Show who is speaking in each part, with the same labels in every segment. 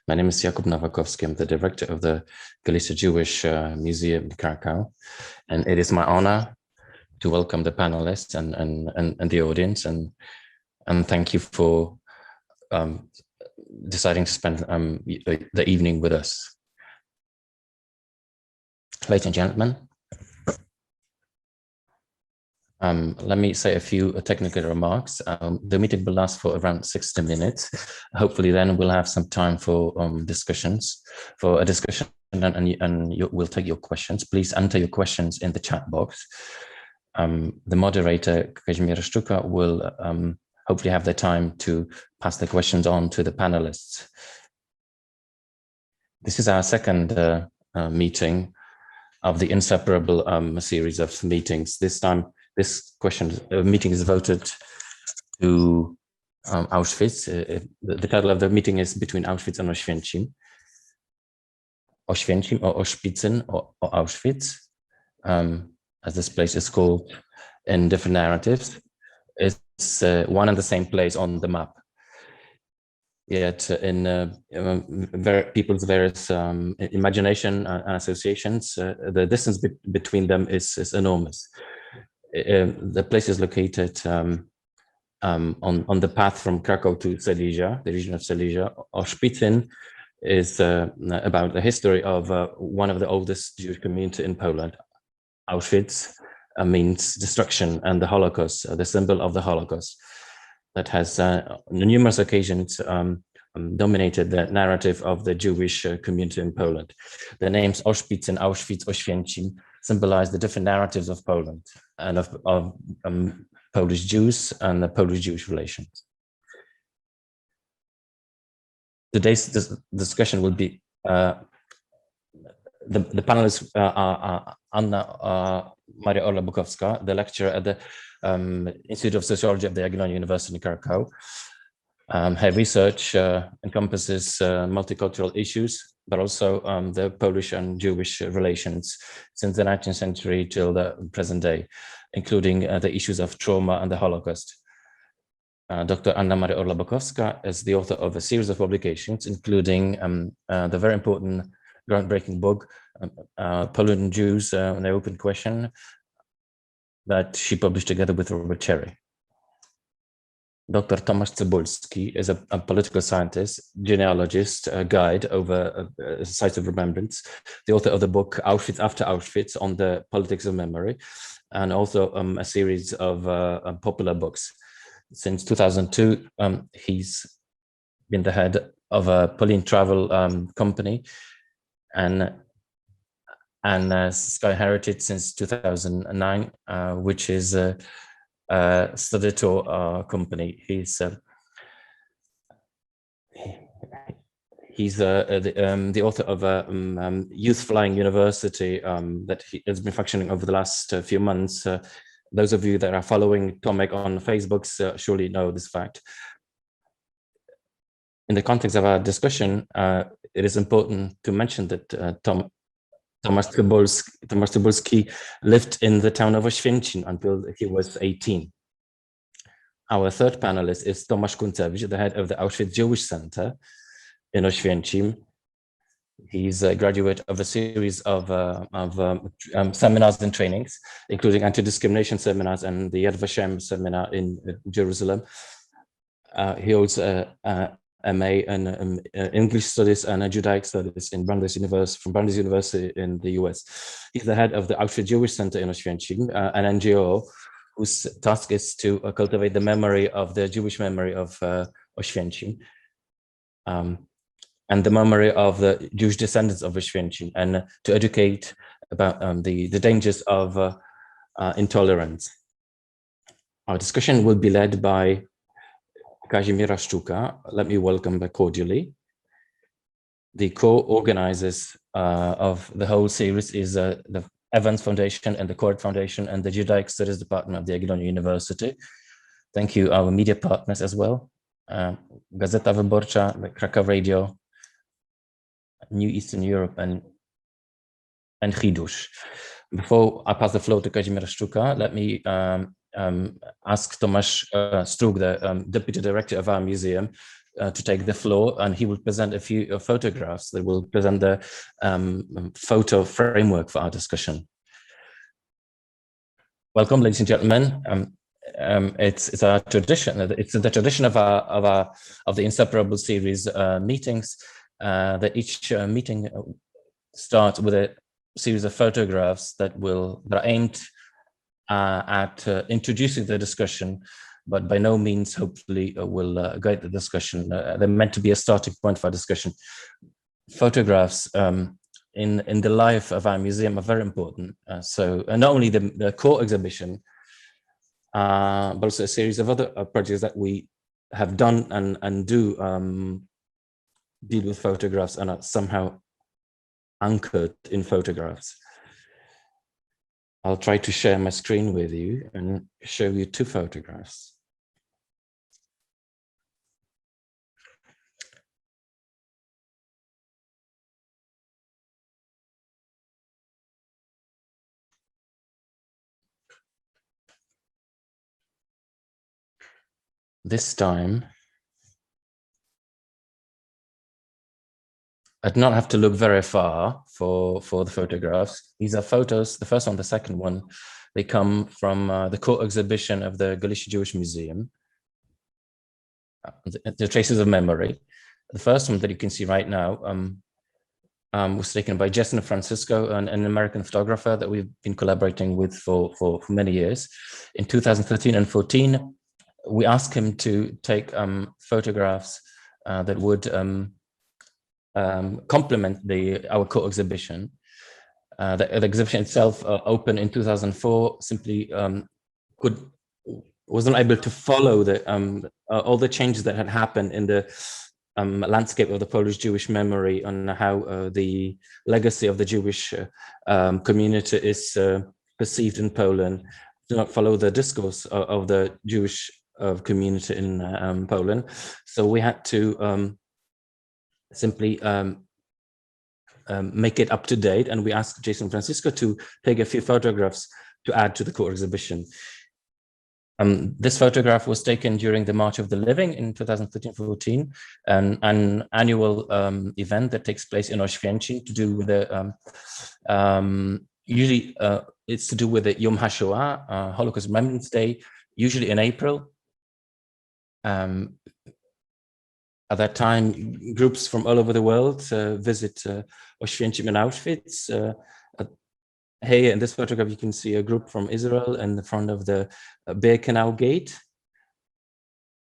Speaker 1: My name is Jakub Nowakowski. I'm the director of the Galicia Jewish Museum in Krakow, and it is my honor to welcome the panelists and the audience, and thank you for deciding to spend the evening with us. Ladies and gentlemen, let me say a few technical remarks. The meeting will last for around 60 minutes. Hopefully then we'll have some time for discussions, and we'll take your questions. Please enter your questions in the chat box. The moderator, Kazimierz Szczuka, will hopefully have the time to pass the questions on to the panelists. This is our second meeting of the inseparable series of meetings. This time, this meeting is voted to Auschwitz. The title of the meeting is Between Auschwitz and Oświęcim. Oświęcim or Oshpitzin or Auschwitz, as this place is called in different narratives. It's one and the same place on the map. Yet in people's various imagination and associations, the distance between them is enormous. The place is located on the path from Krakow to Silesia, the region of Silesia. Oshpitzin is about the history of one of the oldest Jewish communities in Poland. Auschwitz means destruction, and the Holocaust, the symbol of the Holocaust, that has on numerous occasions dominated the narrative of the Jewish community in Poland. The names Oshpitzin, Auschwitz, Oświęcim symbolize the different narratives of Poland and of Polish Jews and the Polish-Jewish relations. Today's discussion will be, the panelists are Anna Maria Orla-Bukowska, the lecturer at the Institute of Sociology of the Jagiellonian University in Krakow. Her research encompasses multicultural issues, but also the Polish and Jewish relations since the 19th century till the present day, including the issues of trauma and the Holocaust. Dr. Anna Maria Orla-Bukowska is the author of a series of publications, including the very important groundbreaking book, Poland and Jews, an Open Question, that she published together with Robert Cherry. Dr. Tomasz Tsubolski is a political scientist, genealogist, a guide over sites of remembrance, the author of the book Auschwitz After Auschwitz on the politics of memory, and also a series of popular books. Since 2002, he's been the head of a Pauline travel company, and Sky Heritage since 2009, which is a study tour company. He's the author of a youth flying university that has been functioning over the last few months. Those of you that are following Tomek on Facebook surely know this fact. In the context of our discussion, it is important to mention that Tomasz Tsubolski lived in the town of Oświęcim until he was 18. Our third panelist is Tomasz Kuntzewicz, the head of the Auschwitz Jewish Center in Oświęcim. He's a graduate of a series of seminars and trainings, including anti-discrimination seminars and the Yad Vashem seminar in Jerusalem. He holds a MA in English Studies and Judaic Studies from Brandeis University in the US. He's the head of the Auschwitz Jewish Center in Oświęcim, an NGO whose task is to cultivate the memory of the Jewish memory of Oświęcim, and the memory of the Jewish descendants of Oświęcim, and to educate about the dangers of intolerance. Our discussion will be led by Kazimierz Szczuka. Let me welcome her cordially. The co-organizers of the whole series is the Evans Foundation and the Coherent Foundation and the Judaic Studies Department of the Jagiellonian University. Thank you, our media partners as well. Gazeta Wyborcza, the Krakow Radio, New Eastern Europe, and Chidush. Before I pass the floor to Kazimierz Szczuka, let me ask Tomasz Strug, the Deputy Director of our museum, to take the floor, and he will present a few photographs that will present the photo framework for our discussion. Welcome, ladies and gentlemen. It's our tradition. It's the tradition of the Inseparable series meetings that each meeting starts with a series of photographs that are aimed at introducing the discussion, but by no means, hopefully, will guide the discussion. They're meant to be a starting point for our discussion. Photographs in the life of our museum are very important. So not only the core exhibition, but also a series of other projects that we have done and do deal with photographs and are somehow anchored in photographs. I'll try to share my screen with you and show you two photographs. This time, I do not have to look very far for the photographs. These are photos, the first one, the second one, they come from the core exhibition of the Galicia Jewish Museum, the Traces of Memory. The first one that you can see right now was taken by Jess and Francisco, an American photographer that we've been collaborating with for many years. In 2013 and 14, we asked him to take photographs that would complement our co-exhibition. The exhibition itself opened in 2004, simply wasn't able to follow all the changes that had happened in the landscape of the Polish Jewish memory, on how the legacy of the Jewish community is perceived in Poland. Do not follow the discourse of the Jewish community in Poland. So we had to simply make it up to date, and we asked Jason Francisco to take a few photographs to add to the core exhibition. This photograph was taken during the March of the Living in 2013-14, an annual event that takes place in Oświęcim to do with the usually it's to do with the Yom HaShoah, Holocaust Remembrance Day, usually in April. At that time, groups from all over the world visit Oświęcim and Auschwitz. Here in this photograph, you can see a group from Israel in the front of the Birkenau Gate,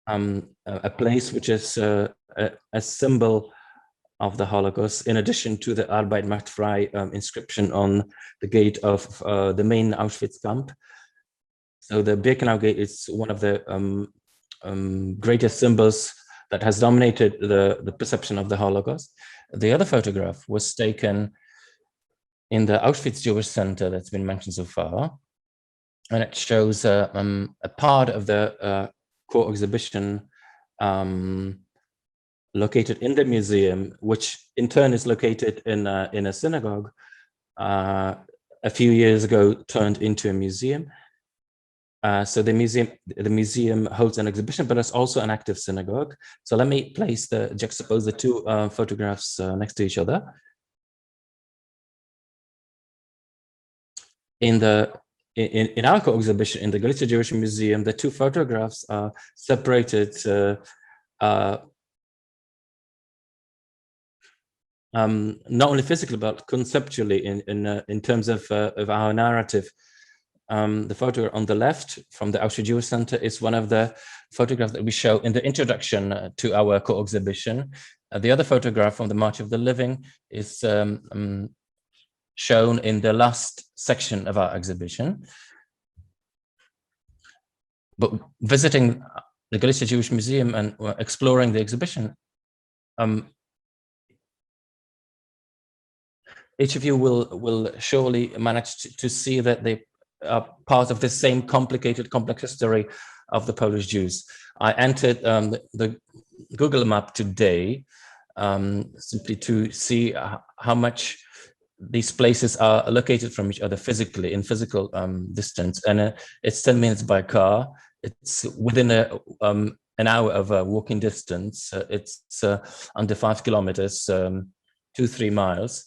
Speaker 1: a place which is a symbol of the Holocaust, in addition to the Arbeit macht frei inscription on the gate of the main Auschwitz camp. So the Birkenau Gate is one of the greatest symbols that has dominated the perception of the Holocaust. The other photograph was taken in the Auschwitz Jewish Center that's been mentioned so far, and it shows a part of the core exhibition located in the museum, which in turn is located in a synagogue. A few years ago, turned into a museum. So the museum holds an exhibition, but it's also an active synagogue. So let me juxtapose the two photographs next to each other. In our co-exhibition in the Galicia Jewish Museum, the two photographs are separated not only physically but conceptually in terms of our narrative. The photo on the left from the Auschwitz Jewish Center is one of the photographs that we show in the introduction to our co-exhibition. The other photograph from the March of the Living is shown in the last section of our exhibition. But visiting the Galicia Jewish Museum and exploring the exhibition, each of you will surely manage to see that they are part of the same complex history of the Polish Jews. I entered the Google map today simply to see how much these places are located from each other physically, in physical distance, and it's 10 minutes by car. It's within a an hour of walking distance. It's under 5 kilometers, 2-3 miles.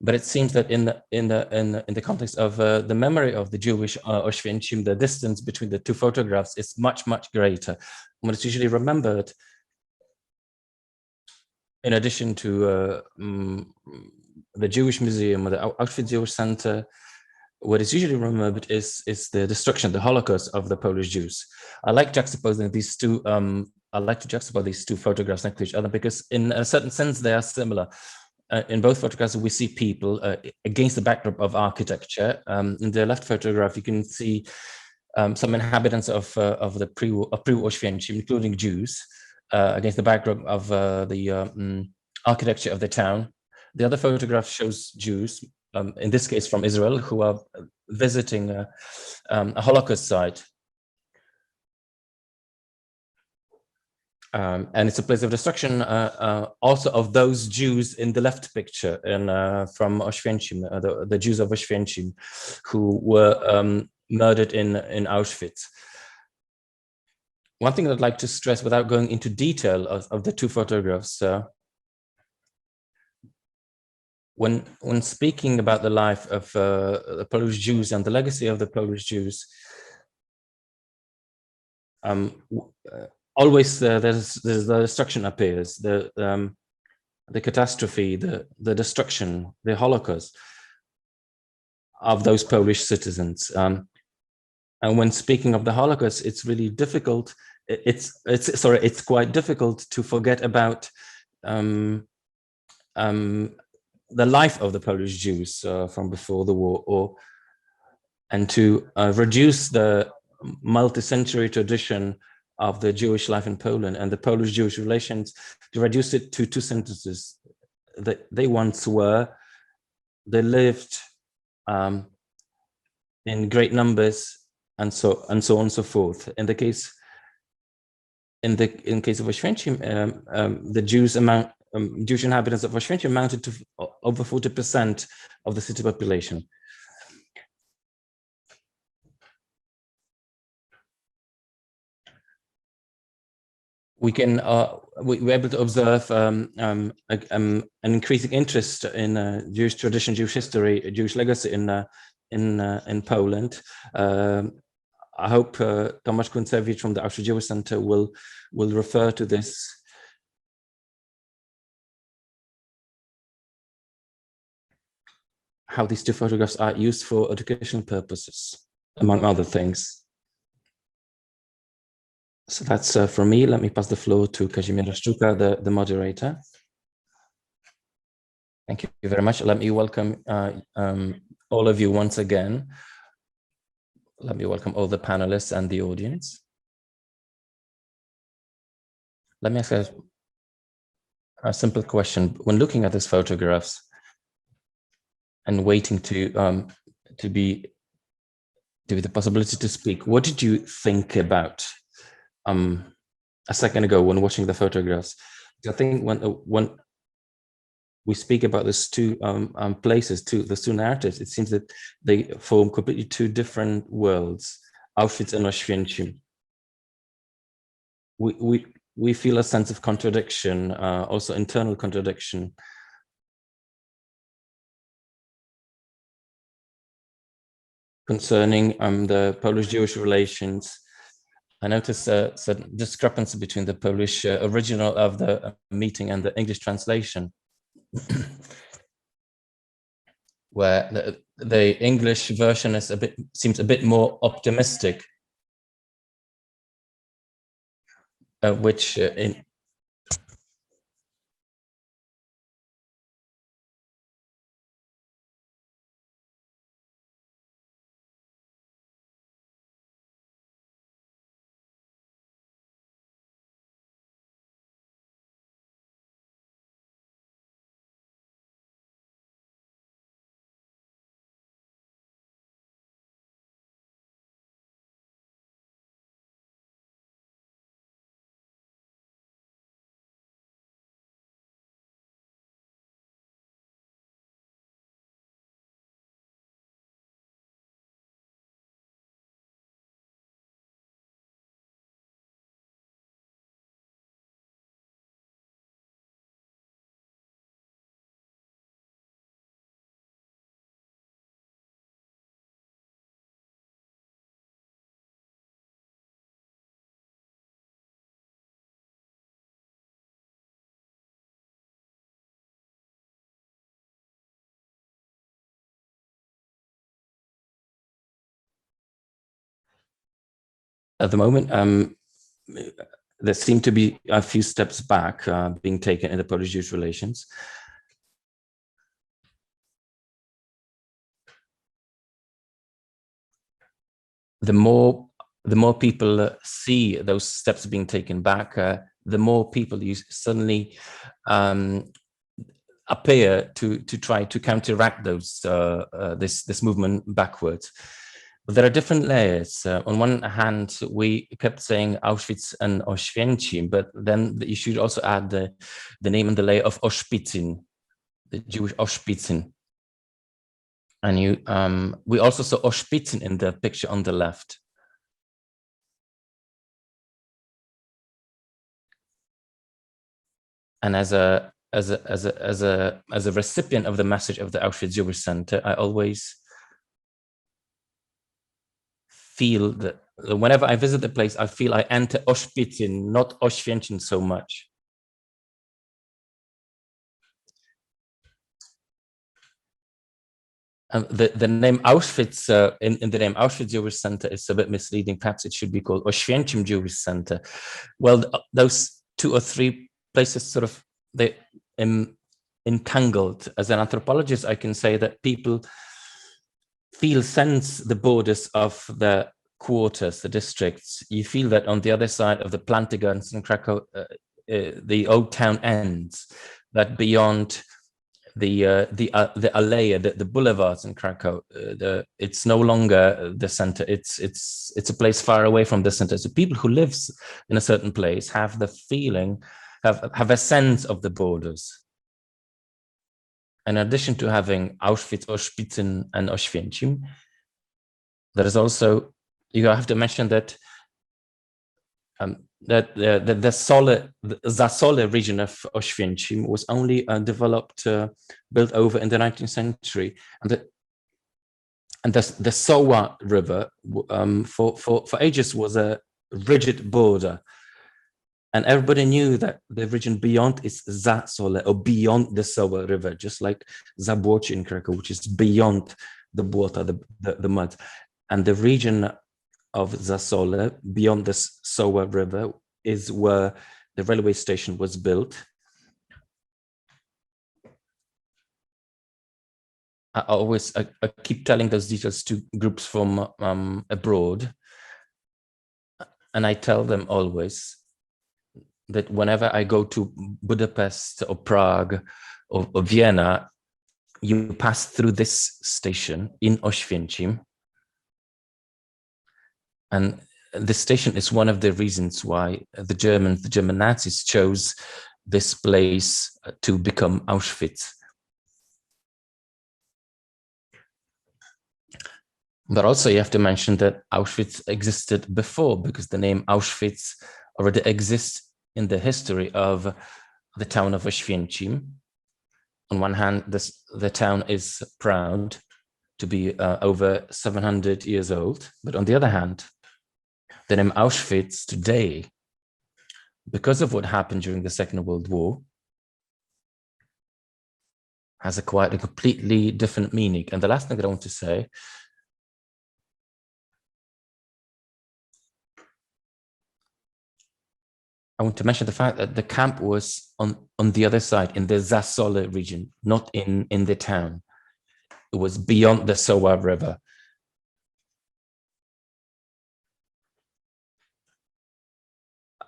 Speaker 1: But it seems that in the context of the memory of the Jewish Oświęcim, the distance between the two photographs is much, much greater. When it's usually remembered, in addition to the Jewish Museum or the Auschwitz Jewish Center, what is usually remembered is the destruction, the Holocaust of the Polish Jews. I like juxtaposing these two. I like to juxtapose these two photographs next to each other because, in a certain sense, they are similar. In both photographs, we see people against the backdrop of architecture. In the left photograph, you can see some inhabitants of the pre-Oświęcim, including Jews, against the backdrop of the architecture of the town. The other photograph shows Jews, in this case from Israel, who are visiting a Holocaust site. And it's a place of destruction also of those Jews in the left picture from Oświęcim, the Jews of Oświęcim, who were murdered in Auschwitz. One thing I'd like to stress, without going into detail of the two photographs, when speaking about the life of the Polish Jews and the legacy of the Polish Jews, always there's the destruction appears, the catastrophe, the destruction, the Holocaust of those Polish citizens. And when speaking of the Holocaust, it's really difficult. It's quite difficult to forget about the life of the Polish Jews from before the war, and to reduce the multi-century tradition of the Jewish life in Poland and the Polish-Jewish relations, to reduce it to two sentences. That they once were, they lived in great numbers, and so on and so forth. In case of Oświęcim, the Jewish inhabitants of Oświęcim amounted to over 40% of the city population. We're able to observe an increasing interest in Jewish tradition, Jewish history, Jewish legacy in Poland. I hope Tomasz Kuntsevich from the Auschwitz Jewish Center will refer to this. How these two photographs are used for educational purposes, among other things. So that's from me. Let me pass the floor to Kazimierza Szczuka, the moderator. Thank you very much. Let me welcome all of you once again. Let me welcome all the panelists and the audience. Let me ask a simple question. When looking at these photographs and waiting to be the possibility to speak, what did you think about a second ago when watching the photographs? I think when we speak about these two places, those two narratives, it seems that they form completely two different worlds, Auschwitz and Oświęcim. We feel a sense of contradiction, also internal contradiction. Concerning the Polish-Jewish relations, I noticed a certain discrepancy between the Polish original of the meeting and the English translation, where the English version is seems a bit more optimistic, which At the moment, there seem to be a few steps back being taken in the Polish-Jewish relations. The more people see those steps being taken back, the more people you suddenly appear to try to counteract those this movement backwards. But there are different layers. On one hand, we kept saying Auschwitz and Oświęcim, but then you should also add the name and the layer of Oshpitzin, the Jewish Oshpitzin. And we also saw Oshpitzin in the picture on the left. And as a recipient of the message of the Auschwitz Jewish Center, I always feel that whenever I visit the place, I feel I enter Oshpitzin, not Oświęcim so much. The name Auschwitz, in the name Auschwitz Jewish Center is a bit misleading. Perhaps it should be called Oświęcim Jewish Center. Well, those two or three places sort of, they entangled. As an anthropologist, I can say that people sense the borders of the quarters, the districts. You feel that on the other side of the Plantagens in Krakow, the old town ends, that beyond the alea, the boulevards in Krakow, it's no longer the center. It's a place far away from the center. So people who live in a certain place have the feeling, have a sense of the borders. In addition to having Auschwitz, Oshpitzin, and Oświęcim, there is also, you have to mention that the Zasole region of Oświęcim was only built over in the 19th century, and the Shoah River for ages was a rigid border, and everybody knew that the region beyond is Zasole, or beyond the Shoah River, just like Zabłocie in Krakow, which is beyond the błota, the mud, and the region of Zasole, beyond the Shoah River, is where the railway station was built. I keep telling those details to groups from abroad, and I tell them always that whenever I go to Budapest or Prague or Vienna, you pass through this station in Oświęcim. And this station is one of the reasons why the German Nazis chose this place to become Auschwitz. But also you have to mention that Auschwitz existed before, because the name Auschwitz already exists in the history of the town of Oświęcim. On one hand, the town is proud to be over 700 years old, but on the other hand, the name Auschwitz today, because of what happened during the Second World War, has a completely different meaning. And the last thing that I want to say, I want to mention the fact that the camp was on the other side, in the Zasole region, not in the town. It was beyond the Shoah River.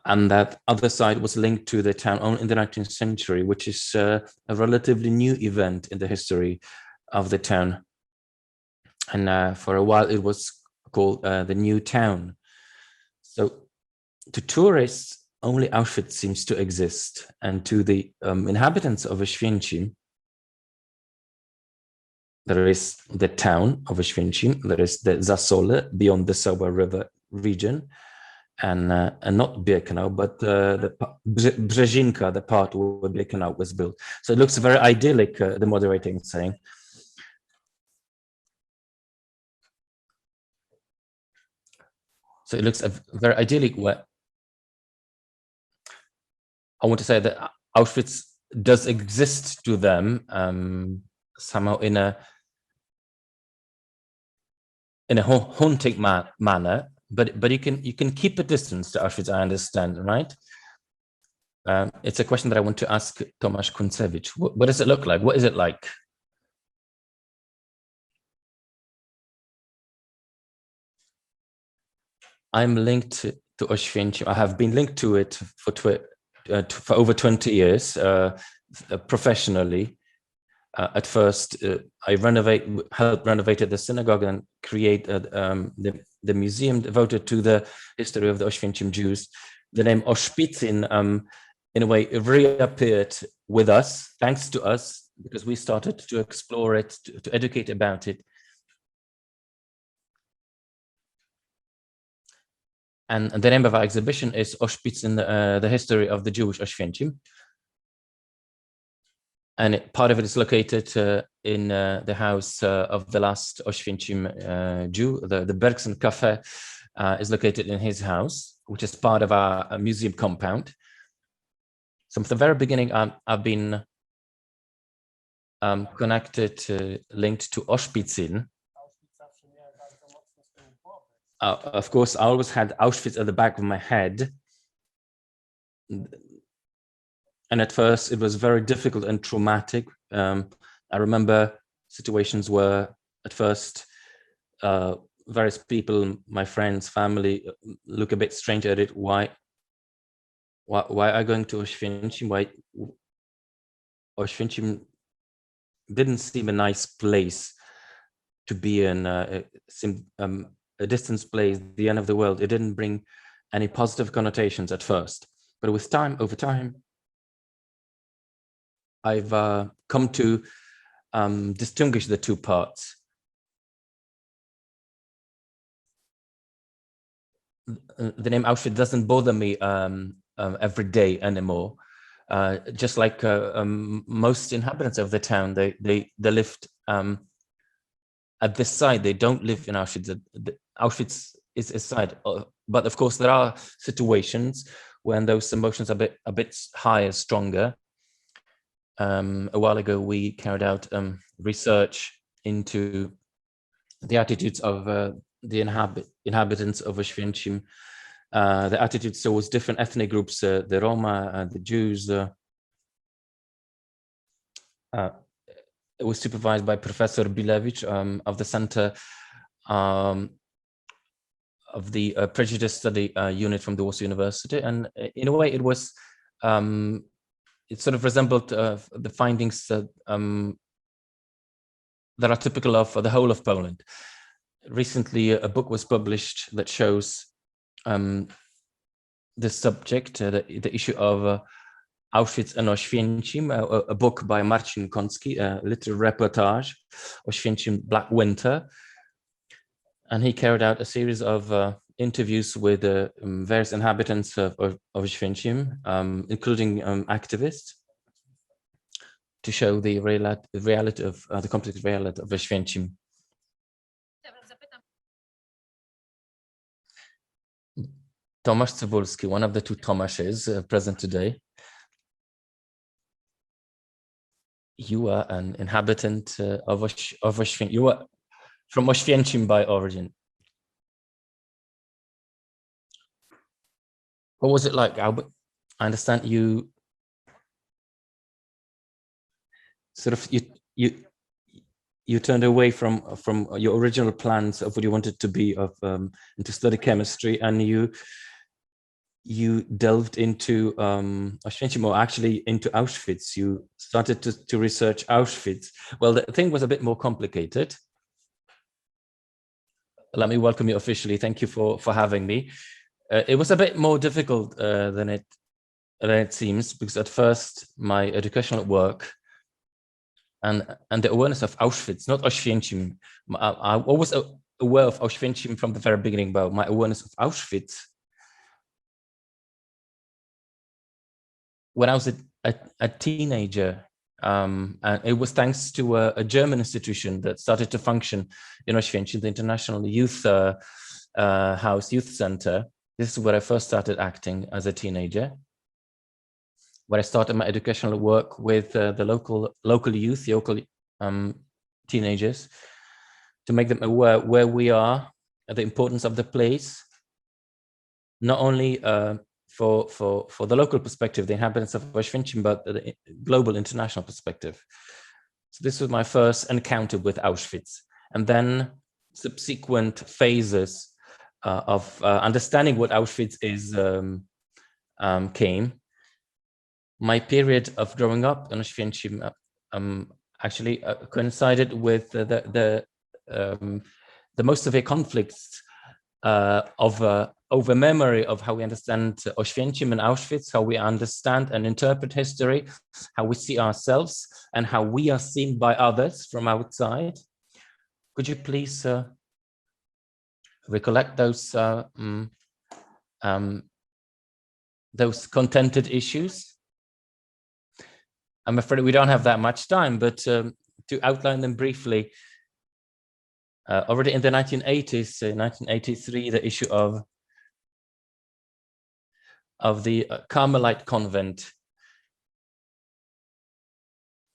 Speaker 1: And that other side was linked to the town only in the 19th century, which is a relatively new event in the history of the town. And for a while, it was called the New Town. So to tourists, only Auschwitz seems to exist. And to the inhabitants of Oświęcim, there is the town of Oświęcim, there is the Zasole beyond the Shoah River region, and not Birkenau, but the Brzezinka, the part where Birkenau was built. So it looks very idyllic, the moderator is saying. So it looks very idyllic. Where I want to say that Auschwitz does exist to them somehow in a haunting manner, but you can keep a distance to Auschwitz, I understand, right? It's a question that I want to ask Tomasz Kuntsevich. What does it look like? What is it like? I'm linked to Oświęcim. I have been linked to it for over 20 years, professionally. At first, I helped renovated the synagogue and create the museum devoted to the history of the Oświęcim Jews. The name Oshpitzin, in a way, reappeared with us, thanks to us, because we started to explore it, to educate about it. And the name of our exhibition is Oshpitzin, the history of the Jewish Oświęcim. And part of it is located in the house of the last Oświęcim Jew. The Bergson Cafe is located in his house, which is part of our museum compound. So from the very beginning, I've been connected, linked to Oshpitzin. Of course, I always had Auschwitz at the back of my head. And at first, it was very difficult and traumatic. I remember situations where, at first, various people, my friends, family, look a bit strange at it. Why are you going to Oświęcim? Why Oświęcim didn't seem a nice place to be in, a distant place, the end of the world. It didn't bring any positive connotations at first. But with time, over time, I've come to distinguish the two parts. The name Auschwitz doesn't bother me every day anymore. Just like most inhabitants of the town, they lived at this site. They don't live in Auschwitz. Auschwitz is a site, but of course there are situations when those emotions are a bit higher, stronger. A while ago, we carried out research into the attitudes of the inhabitants of Oświęcim. The attitudes towards different ethnic groups, the Roma, the Jews. It was supervised by Professor Bilevich of the Center of the Prejudice Study Unit from the Warsaw University. And in a way, it was, it sort of resembled the findings that are typical of the whole of Poland. Recently, a book was published that shows this subject, the issue of Auschwitz and Oświęcim, a book by Marcin Kącki, a little reportage, Oświęcim Black Winter. And he carried out a series of interviews with various inhabitants of Oświęcim, including activists, to show the reality of the complex reality of Oświęcim. Tomasz Tsubolski, one of the two Tomashes present today. You are an inhabitant of Oświęcim. You are from Oświęcim by origin. What was it like, Albert? I understand you sort of you turned away from your original plans of what you wanted to be and to study chemistry, and you delved into Oświęcim, or actually into Auschwitz. You started to research Auschwitz. Well, the thing was a bit more complicated. Let me welcome you officially. Thank you for having me. It was a bit more difficult than it seems, because at first my educational work and the awareness of Auschwitz, not Oświęcim. I was aware of Oświęcim from the very beginning, but my awareness of Auschwitz, when I was a teenager, and it was thanks to a German institution that started to function in Oświęcim, the International Youth House, Youth Center. This is where I first started acting as a teenager, where I started my educational work with the local youth, local teenagers, to make them aware where we are, the importance of the place, not only for the local perspective, the inhabitants of Oświęcim, but the global international perspective. So this was my first encounter with Auschwitz, and then subsequent phases of understanding what Auschwitz is came. My period of growing up in Oświęcim actually coincided with the most severe conflicts over memory of how we understand Oświęcim and Auschwitz, how we understand and interpret history, how we see ourselves, and how we are seen by others from outside. Could you please recollect those contented issues? I'm afraid we don't have that much time, but to outline them briefly, already in the 1980s, 1983, the issue of the Carmelite convent.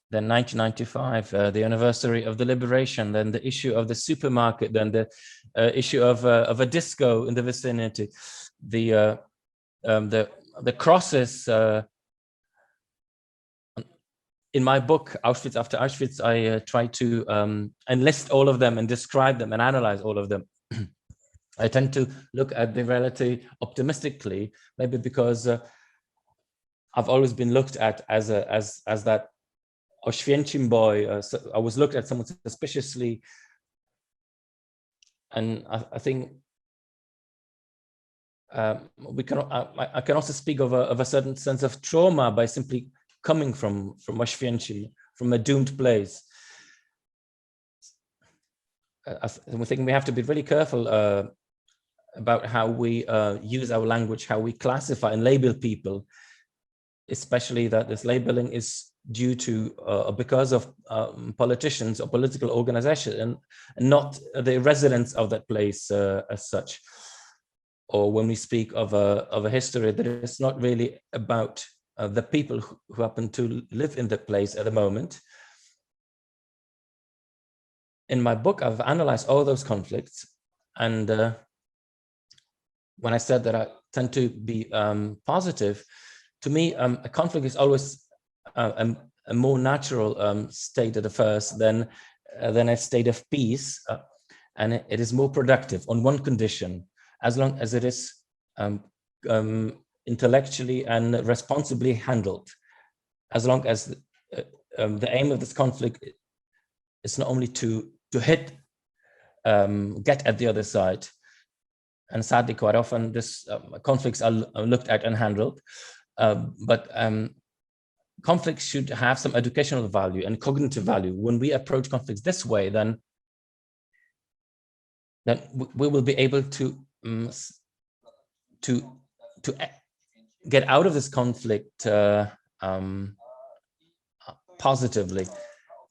Speaker 1: Then 1995, the anniversary of the liberation. Then the issue of the supermarket. Then the issue of a disco in the vicinity. The crosses. In my book, Auschwitz After Auschwitz, I try to enlist all of them and describe them and analyze all of them. I tend to look at the reality optimistically, maybe because I've always been looked at as that Oświęcim boy. So I was looked at somewhat suspiciously, and I think I can also speak of a certain sense of trauma by simply coming from Oświęcim, from a doomed place. I think we have to be really careful about how we use our language, how we classify and label people, especially that this labeling is due to because of politicians or political organizations, and not the residents of that place as such. Or when we speak of a history that is not really about the people who happen to live in the place at the moment. In my book, I've analyzed all those conflicts, and when I said that I tend to be positive, to me, a conflict is always a more natural state at the first than a state of peace, and it is more productive on one condition, as long as it is intellectually and responsibly handled. As long as the aim of this conflict is not only to hit, get at the other side, and sadly quite often this conflicts are looked at and handled, but conflicts should have some educational value and cognitive value. When we approach conflicts this way, then we will be able to get out of this conflict positively.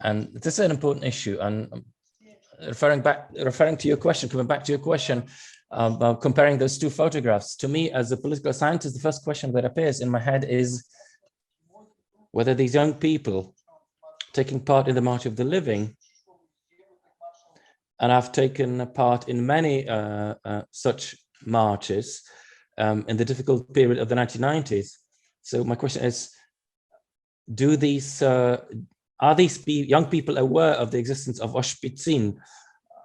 Speaker 1: And this is an important issue. And referring to your question, coming back to your question about comparing those two photographs, to me as a political scientist, the first question that appears in my head is whether these young people taking part in the March of the Living, and I've taken part in many such marches in the difficult period of the 1990s. So my question is, are these young people aware of the existence of Oshpitzin,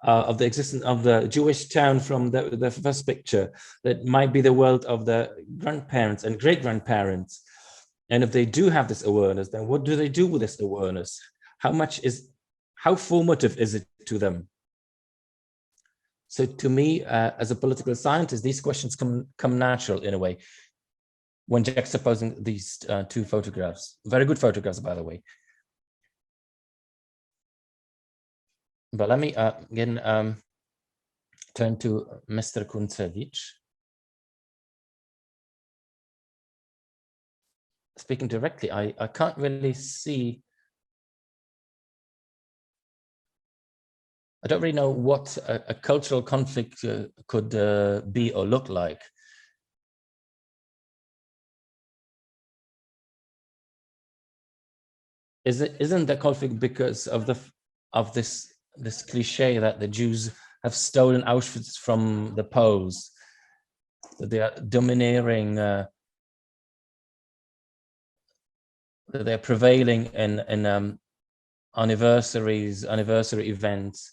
Speaker 1: of the existence of the Jewish town from the first picture, that might be the world of the grandparents and great-grandparents? And if they do have this awareness, then what do they do with this awareness? How formative is it to them? So to me, as a political scientist, these questions come natural in a way when juxtaposing these two photographs. Very good photographs, by the way. But let me again turn to Mr. Kuntsevich. Speaking directly, I can't really see. I don't really know what a cultural conflict could be or look like. Isn't the conflict because of this cliche that the Jews have stolen Auschwitz from the Poles? that they are domineering, that they're prevailing in anniversary events.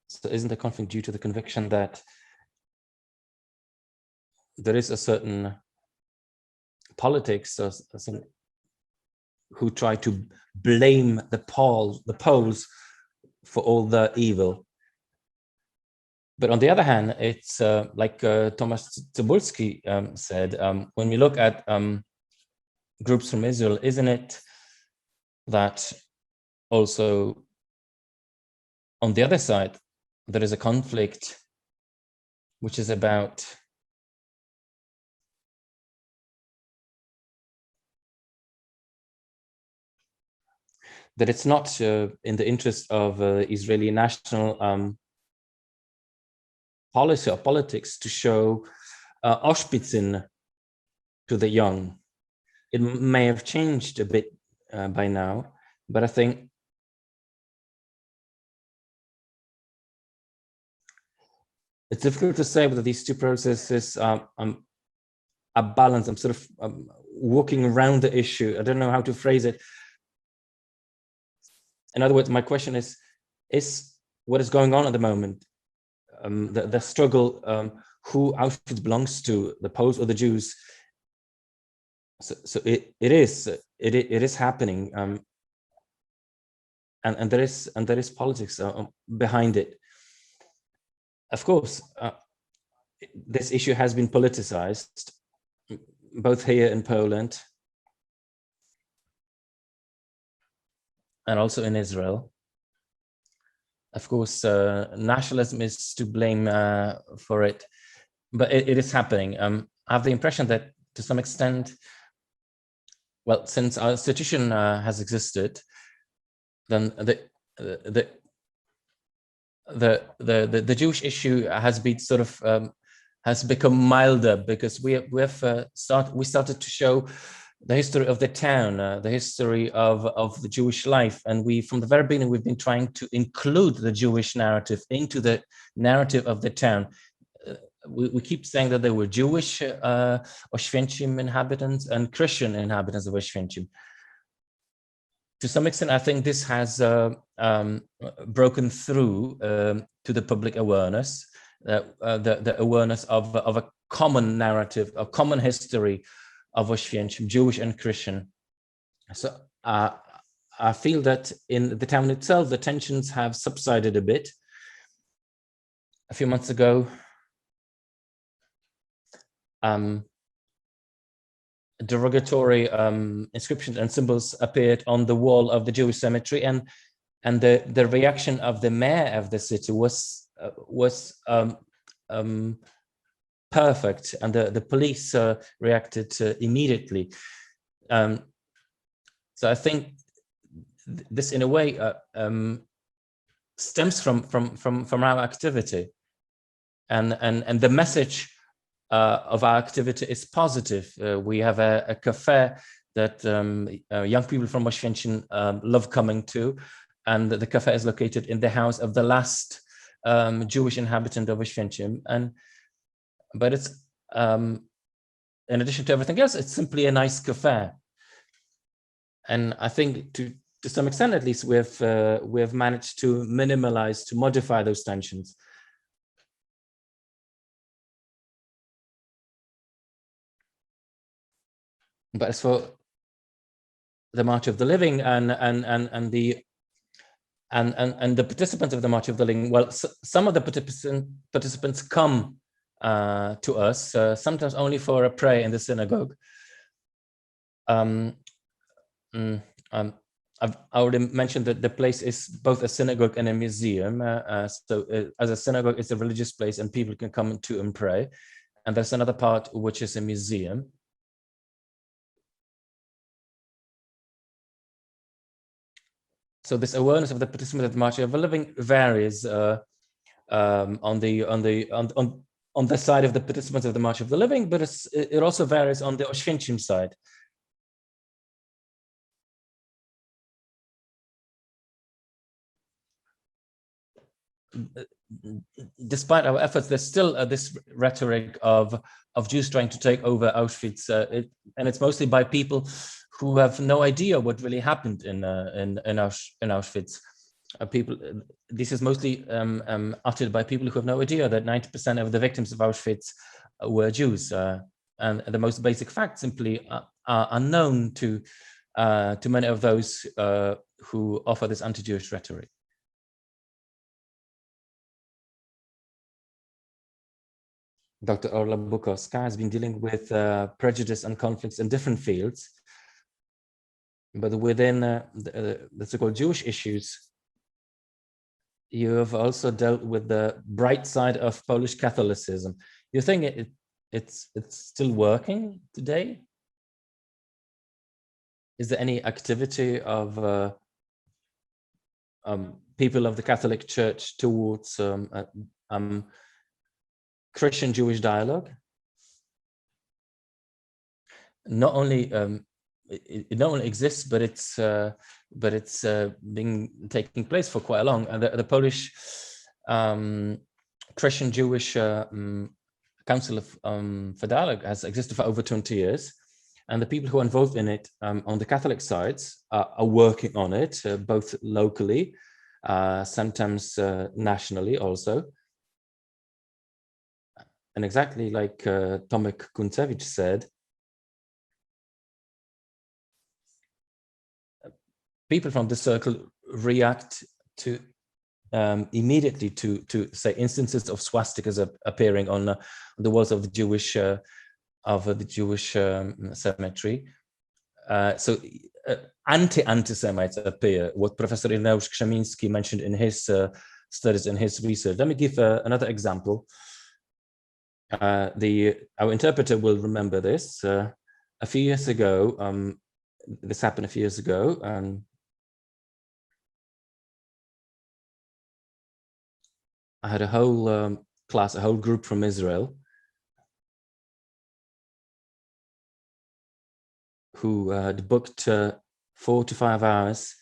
Speaker 1: So isn't the conflict due to the conviction that there is a certain politics or some who try to blame the Poles for all the evil? But on the other hand, it's like Thomas Tsubolski said, when we look at groups from Israel, isn't it that also on the other side, there is a conflict which is about that it's not in the interest of Israeli national policy or politics to show Oshpitzin to the young. It may have changed a bit by now, but I think it's difficult to say whether these two processes are balanced. I'm sort of walking around the issue. I don't know how to phrase it. In other words, my question is what is going on at the moment, the struggle, who Auschwitz belongs to, the Poles or the Jews? So it is happening, and there is politics behind it. Of course, this issue has been politicized, both here in Poland and also in Israel. Of course, nationalism is to blame for it, but it is happening. I have the impression that to some extent, well, since our institution has existed, then the Jewish issue has been sort of has become milder, because we started to show the history of the town, the history of the Jewish life, and we from the very beginning we've been trying to include the Jewish narrative into the narrative of the town. We keep saying that there were Jewish Oświęcim inhabitants and Christian inhabitants of Oświęcim. To some extent, I think this has broken through to the public awareness, the awareness of a common narrative, a common history of Oświęcim, Jewish and Christian. So I feel that in the town itself, the tensions have subsided a bit. A few months ago, derogatory inscriptions and symbols appeared on the wall of the Jewish cemetery, and the reaction of the mayor of the city was perfect, and the police reacted immediately. So I think this, in a way, stems from our activity, and the message of our activity is positive. We have a cafe that young people from Oświęcim love coming to, and the cafe is located in the house of the last Jewish inhabitant of Oświęcim. But it's in addition to everything else, it's simply a nice cafe. And I think to some extent, at least, we have managed to minimalize, to modify those tensions. But as for the March of the Living and the participants of the March of the Living, well, some of the participants come to us, sometimes only for a prayer in the synagogue. I've already mentioned that the place is both a synagogue and a museum. So as a synagogue, it's a religious place and people can come to and pray. And there's another part which is a museum. So this awareness of the participants of the March of the Living varies on the side of the participants of the March of the Living, but it also varies on the Oświęcim side. despite our efforts, there's still this rhetoric of Jews trying to take over Auschwitz, and it's mostly by people who have no idea what really happened in Auschwitz. This is mostly uttered by people who have no idea that 90% of the victims of Auschwitz were Jews, and the most basic facts simply are unknown to many of those who offer this anti-Jewish rhetoric. Dr. Orla-Bukowska has been dealing with prejudice and conflicts in different fields, but within the so-called Jewish issues, you have also dealt with the bright side of Polish Catholicism. You think it's still working today? Is there any activity of people of the Catholic Church towards Christian-Jewish dialogue? Not only it not only exists, but it's been taking place for quite a long. And the Polish Christian-Jewish Council for Dialogue has existed for over 20 years, and the people who are involved in it on the Catholic sides are working on it, both locally, sometimes nationally also. And exactly like Tomek Kuntsevich said, people from the circle react to immediately to say instances of swastikas appearing on the walls of the Jewish cemetery. So anti-Semites appear. What Professor Ireneusz Krzemiński mentioned in his studies and his research. Let me give another example. Our interpreter will remember this. A few years ago, this happened a few years ago. I had a whole class, a whole group from Israel who had booked 4 to 5 hours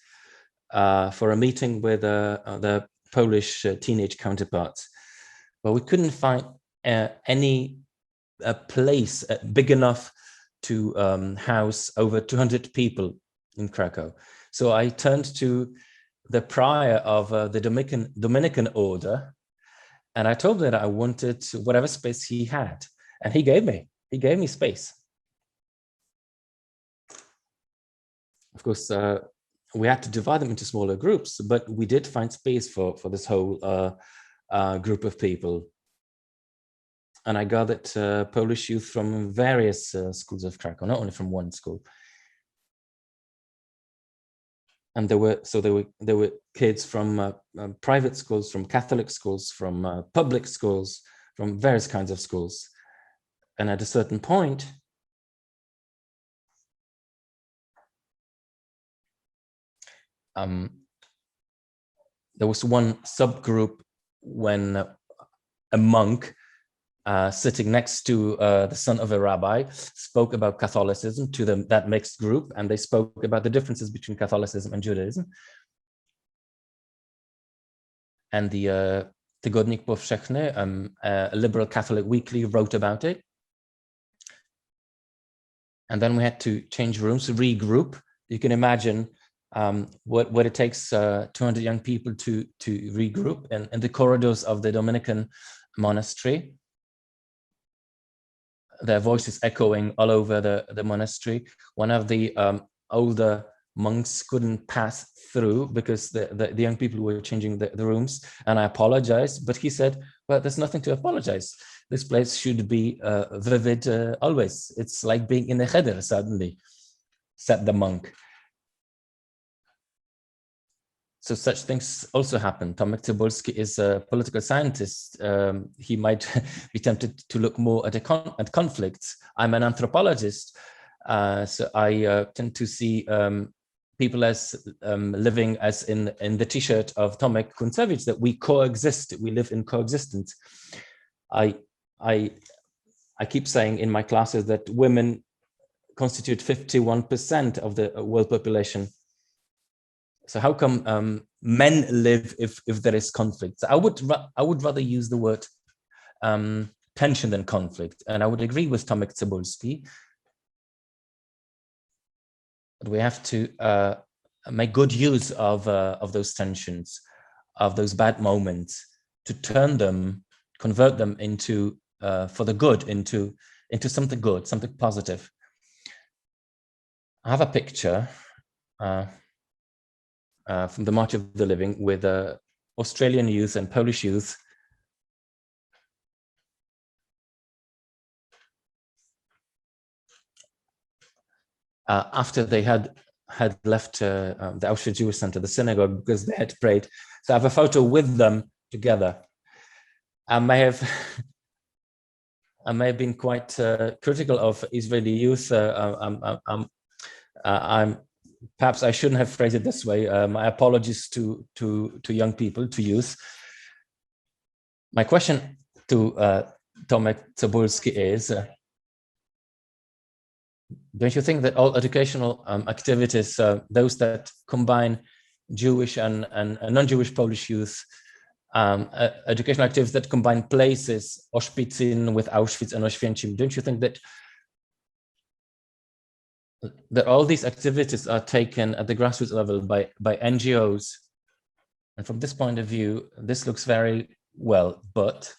Speaker 1: for a meeting with their Polish teenage counterparts. But we couldn't find any place big enough to house over 200 people in Krakow. So I turned to the prior of the Dominican order, and I told him that I wanted whatever space he had, and he gave me space. Of course, we had to divide them into smaller groups, but we did find space for this whole group of people. And I gathered Polish youth from various schools of Krakow, not only from one school. And there were kids from private schools, from Catholic schools, from public schools, from various kinds of schools. And at a certain point, there was one subgroup when a monk sitting next to the son of a rabbi spoke about Catholicism to that mixed group, and they spoke about the differences between Catholicism and Judaism. And the Tygodnik Powszechny, a liberal Catholic weekly, wrote about it. And then we had to change rooms, regroup. You can imagine what it takes 200 young people to regroup in the corridors of the Dominican monastery. Their voices echoing all over the monastery. One of the older monks couldn't pass through because the young people were changing the rooms, and I apologized, but he said, well, there's nothing to apologize. This place should be vivid always. It's like being in a cheder suddenly, said the monk. So such things also happen. Tomek Tsubolski is a political scientist. He might be tempted to look more at conflicts. I'm an anthropologist, so I tend to see people as living as in the T-shirt of Tomek Kuntsevich, that we coexist, we live in coexistence. I keep saying in my classes that women constitute 51% of the world population. So how come men live if there is conflict? So I would rather use the word tension than conflict, and I would agree with Tomek Tsubolski that we have to make good use of those tensions, of those bad moments, to turn them, convert them into for the good, into something good, something positive. I have a picture from the March of the Living with Australian youth and Polish youth after they had left the Auschwitz Jewish Center, the synagogue, because they had prayed. So I have a photo with them together. I may have been quite critical of Israeli youth. Perhaps I shouldn't have phrased it this way. My apologies to young people, to youth. My question to Tomek Tsubolski is, don't you think that all educational activities, those that combine Jewish and non-Jewish Polish youth, educational activities that combine places, Oshpitzin with Auschwitz and Oświęcim, don't you think that all these activities are taken at the grassroots level by NGOs? And from this point of view, this looks very well, but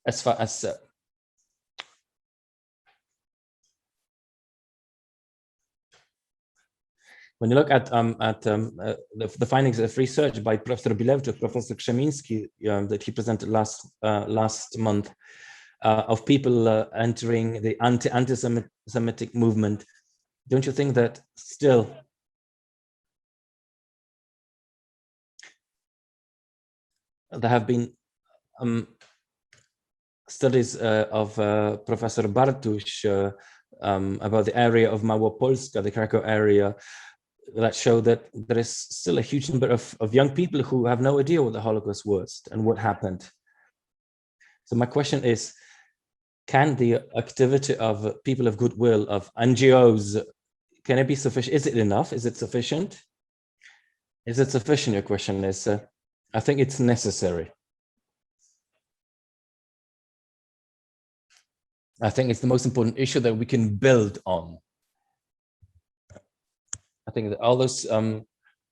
Speaker 1: as far as when you look at the findings of research by Professor Bilewczuk, Professor Krzemiński, that he presented last month, of people entering the anti-Semitic movement, don't you think that still there have been studies of Professor Bartuś about the area of Małopolska, the Krakow area, that show that there is still a huge number of young people who have no idea what the Holocaust was and what happened. So my question is, can the activity of people of goodwill, of NGOs, can it be sufficient? Is it enough? Is it sufficient? Is it sufficient? Your question is, I think it's necessary. I think it's the most important issue that we can build on. I think that all those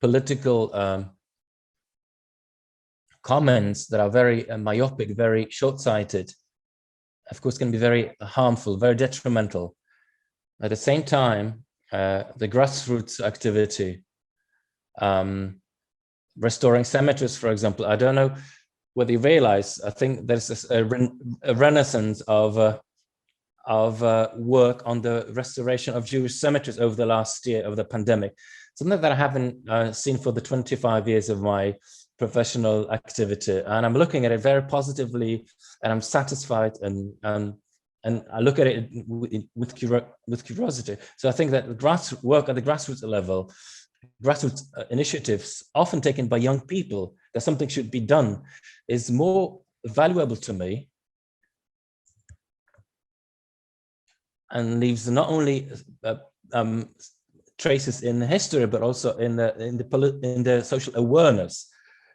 Speaker 1: political comments that are very myopic, very short-sighted, of course, can be very harmful, very detrimental. At the same time, the grassroots activity, restoring cemeteries, for example, I don't know whether you realize, I think there's a renaissance of work on the restoration of Jewish cemeteries over the last year of the pandemic, something that I haven't seen for the 25 years of my professional activity. And I'm looking at it very positively, and I'm satisfied, and I look at it with curiosity. So I think that work at the grassroots level, grassroots initiatives often taken by young people, that something should be done, is more valuable to me, and leaves not only traces in history, but also in the social awareness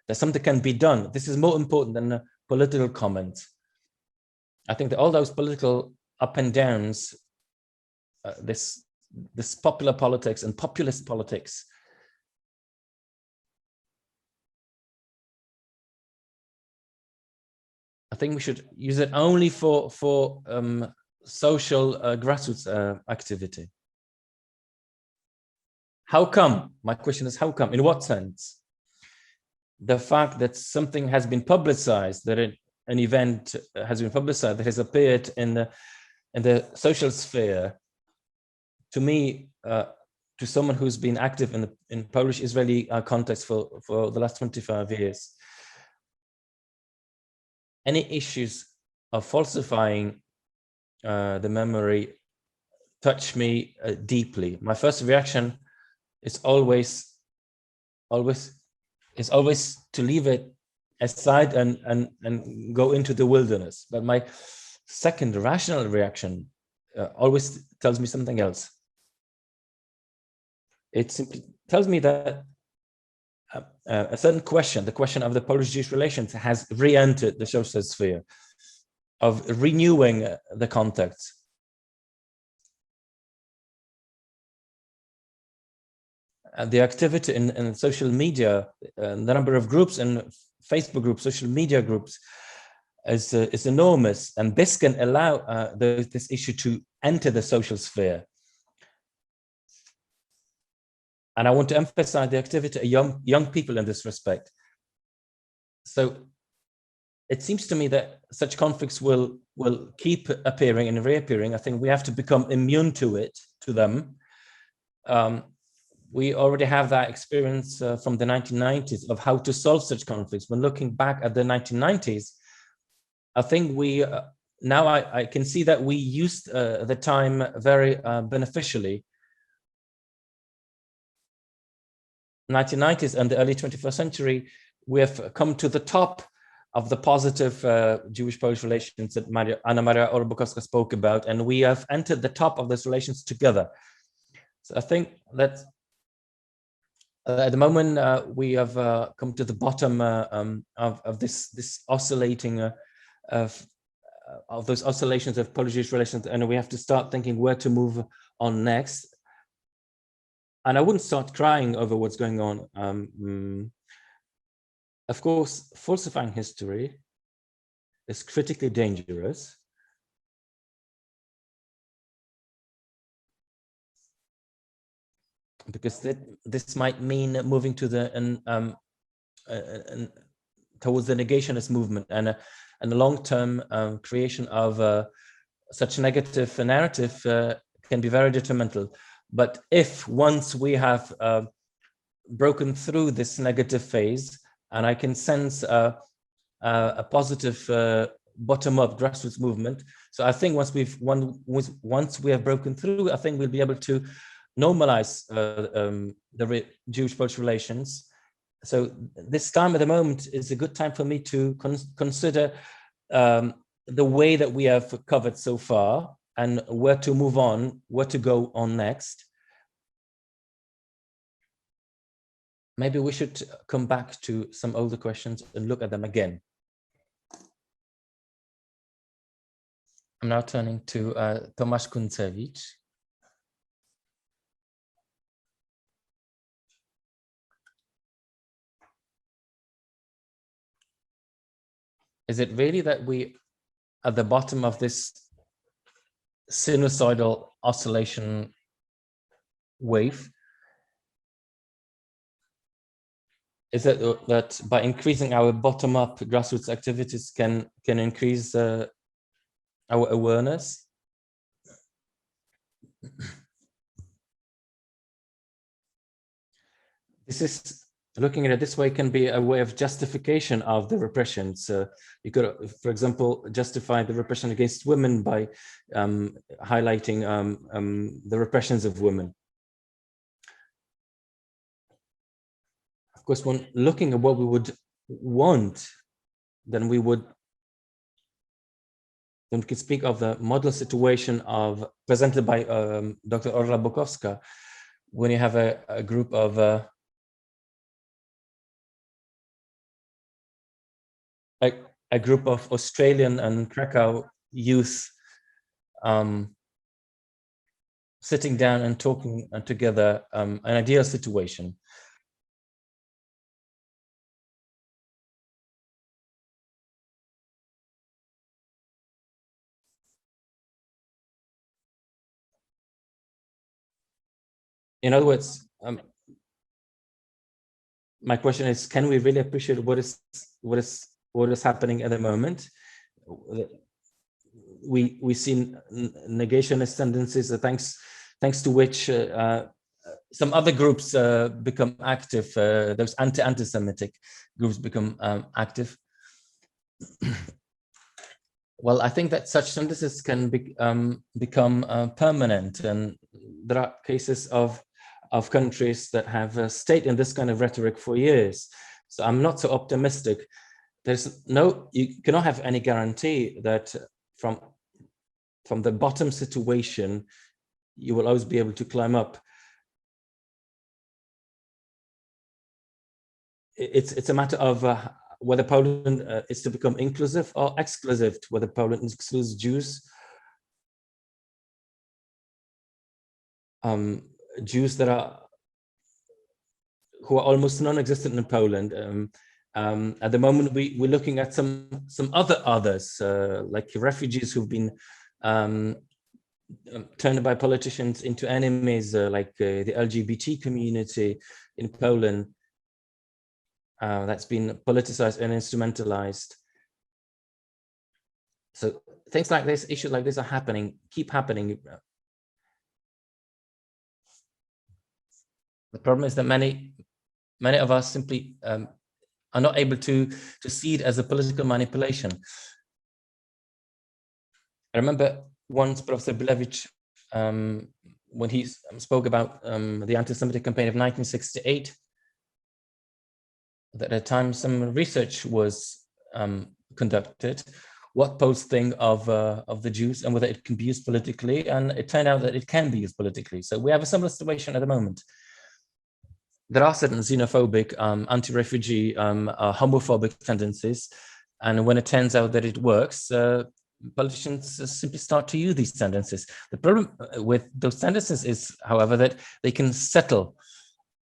Speaker 1: that something can be done. This is more important than a political comment. I think that all those political up and downs, this popular politics and populist politics, I think we should use it only for social grassroots activity. How come? My question is, how come? In what sense? The fact that something has been publicized, that an event has been publicized, that has appeared in the social sphere, to me, to someone who's been active in Polish-Israeli context for the last 25 years, any issues of falsifying the memory touch me deeply. My first reaction is always to leave it aside and go into the wilderness. But my second rational reaction always tells me something else. It simply tells me that a certain question, the question of the Polish-Jewish relations, has re-entered the social sphere, of renewing the contacts. The activity in social media, the number of groups in Facebook groups, social media groups, is enormous, and this can allow this issue to enter the social sphere. And I want to emphasize the activity of young people in this respect. So it seems to me that such conflicts will keep appearing and reappearing. I think we have to become immune to them. We already have that experience from the 1990s of how to solve such conflicts. When looking back at the 1990s, I think now I can see that we used the time very beneficially. 1990s and the early 21st century, we have come to the top of the positive Jewish-Polish relations that Anna Maria Orla-Bukowska spoke about, and we have entered the top of those relations together. So I think that at the moment we have come to the bottom of this oscillating of those oscillations of Polish-Jewish relations, and we have to start thinking where to move on next. And I wouldn't start crying over what's going on. Of course, falsifying history is critically dangerous. Because this might mean moving to towards the negationist movement and a long-term creation of such negative narrative can be very detrimental. But if once we have broken through this negative phase, and I can sense a positive bottom-up grassroots movement, so I think once we have broken through, I think we'll be able to normalize the Jewish-Polish relations. So this time at the moment is a good time for me to consider the way that we have covered so far and where to move on, where to go on next. Maybe we should come back to some older questions and look at them again. I'm now turning to Tomasz Kuncewicz. Is it really that we at the bottom of this sinusoidal oscillation wave? Is it that by increasing our bottom-up grassroots activities can increase our awareness? This is, looking at it this way, can be a way of justification of the repression. So you could, for example, justify the repression against women by highlighting the repressions of women. Of course, when looking at what we would want, then we could speak of the model situation presented by Dr. Orla-Bukowska, when you have a group of a group of Australian and Krakow youth sitting down and talking together, an ideal situation. In other words, my question is: can we really appreciate what is happening at the moment? We see negationist tendencies, thanks to which some other groups become active. Those anti-Semitic groups become active. Well, I think that such tendencies can become permanent, and there are cases of countries that have stayed in this kind of rhetoric for years. So I'm not so optimistic you cannot have any guarantee that from the bottom situation, you will always be able to climb up. It's a matter of whether Poland is to become inclusive or exclusive, whether Poland excludes Jews, Jews who are almost non-existent in Poland. At the moment, we're looking at some others, like refugees who've been turned by politicians into enemies, like the LGBT community in Poland. That's been politicized and instrumentalized. So things like this, issues like this are happening, keep happening. The problem is that many of us simply are not able to see it as a political manipulation. I remember once Professor Bilevich, when he spoke about the anti-Semitic campaign of 1968, that at the time some research was conducted, what Poles think of the Jews and whether it can be used politically, and it turned out that it can be used politically. So we have a similar situation at the moment. There are certain xenophobic, anti-refugee, homophobic tendencies, and when it turns out that it works, politicians simply start to use these tendencies. The problem with those tendencies is, however, that they can settle,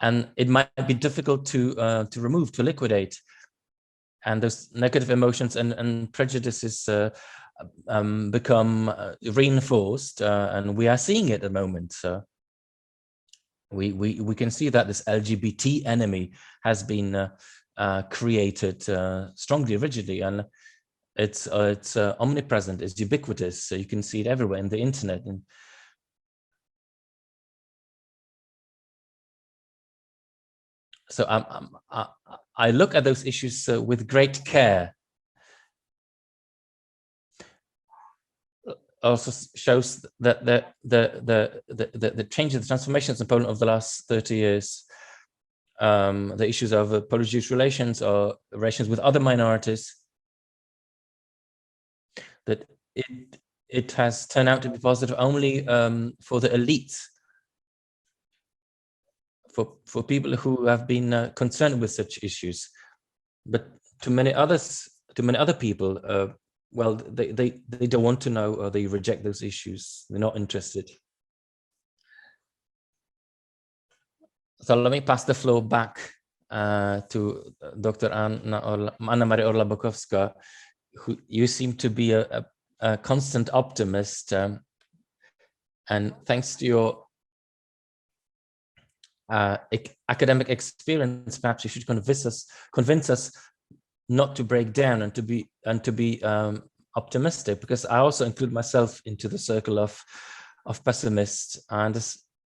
Speaker 1: and it might be difficult to remove, to liquidate, and those negative emotions and prejudices become reinforced, and we are seeing it at the moment. We can see that this LGBT enemy has been created strongly, rigidly, and it's omnipresent, it's ubiquitous. So you can see it everywhere in the internet. And so I look at those issues with great care. Also shows that the changes, the transformations in Poland over the last 30 years, the issues of Polish-Jewish relations or relations with other minorities, that it has turned out to be positive only for the elites, for people who have been concerned with such issues, but to many other people, well, they don't want to know, or they reject those issues. They're not interested. So let me pass the floor back to Dr. Anna Maria Orla-Bukowska, who you seem to be a constant optimist, and thanks to your academic experience, perhaps you should convince us not to break down and to be optimistic, because I also include myself into the circle of pessimists, and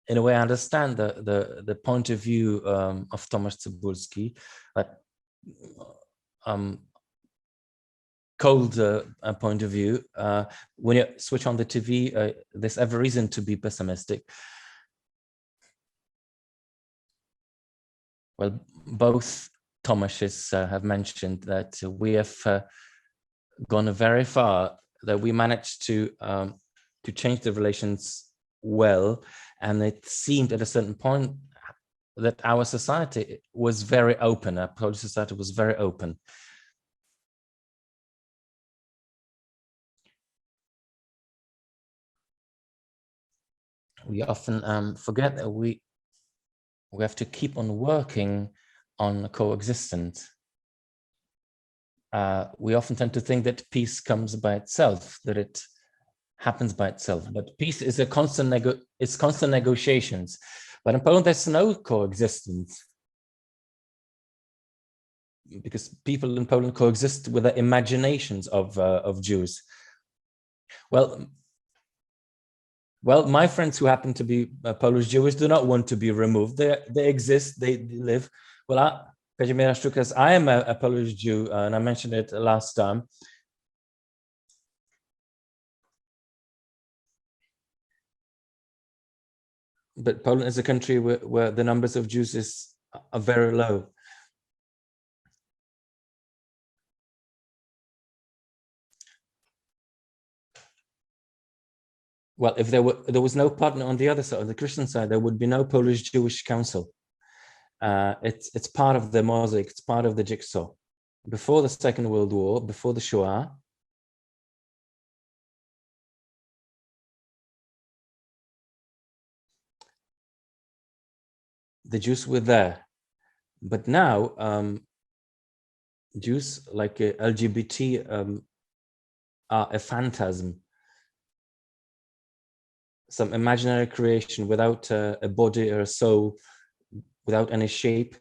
Speaker 1: in a way I understand the point of view of Tomasz Tsubolski, but cold point of view. When you switch on the TV, there's every reason to be pessimistic. Well, both Tomashes have mentioned that we have gone very far, that we managed to change the relations well, and it seemed at a certain point that our society was very open, our Polish society was very open. We often forget that we have to keep on working on coexistence. We often tend to think that peace comes by itself, that it happens by itself, but peace is a constant negotiations. But in Poland, there's no coexistence, because people in Poland coexist with the imaginations of Jews. Well, my friends who happen to be Polish Jewish do not want to be removed. They exist, they live. Well, Kazimierz Sztukas, I am a Polish Jew, and I mentioned it last time. But Poland is a country where the numbers of Jews are very low. well, if there was no partner on the other side, on the Christian side, there would be no Polish-Jewish council. It's part of the mosaic, it's part of the jigsaw. Before the Second World War, before the Shoah, the Jews were there. But now, Jews like LGBT are a phantasm, some imaginary creation without a body or a soul, without any shape.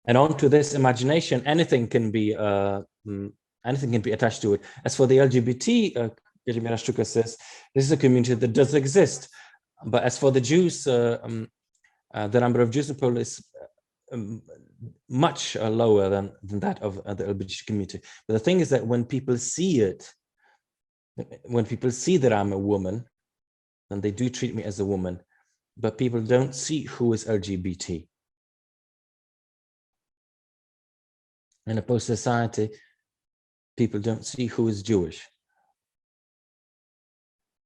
Speaker 1: And onto this imagination, anything can be attached to it. As for the LGBT, Kazimierz Sztuka says, this is a community that does exist. But as for the Jews, the number of Jews in Poland is much lower than that of the LGBT community. But the thing is that when people see it, when people see that I'm a woman, then they do treat me as a woman, but people don't see who is LGBT. In a post-society, people don't see who is Jewish,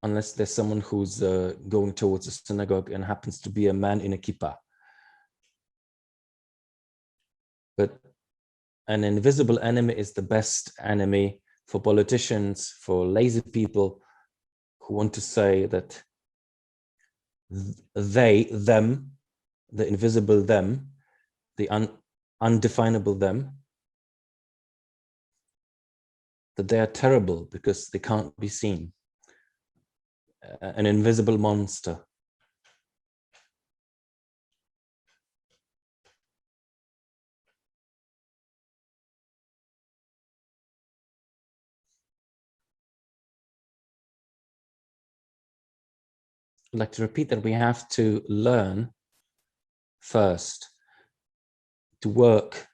Speaker 1: unless there's someone who's going towards a synagogue and happens to be a man in a kippah. But an invisible enemy is the best enemy for politicians, for lazy people who want to say that they, them, the invisible them, the undefinable them, that they are terrible because they can't be seen. An invisible monster. I'd like to repeat that we have to learn first to work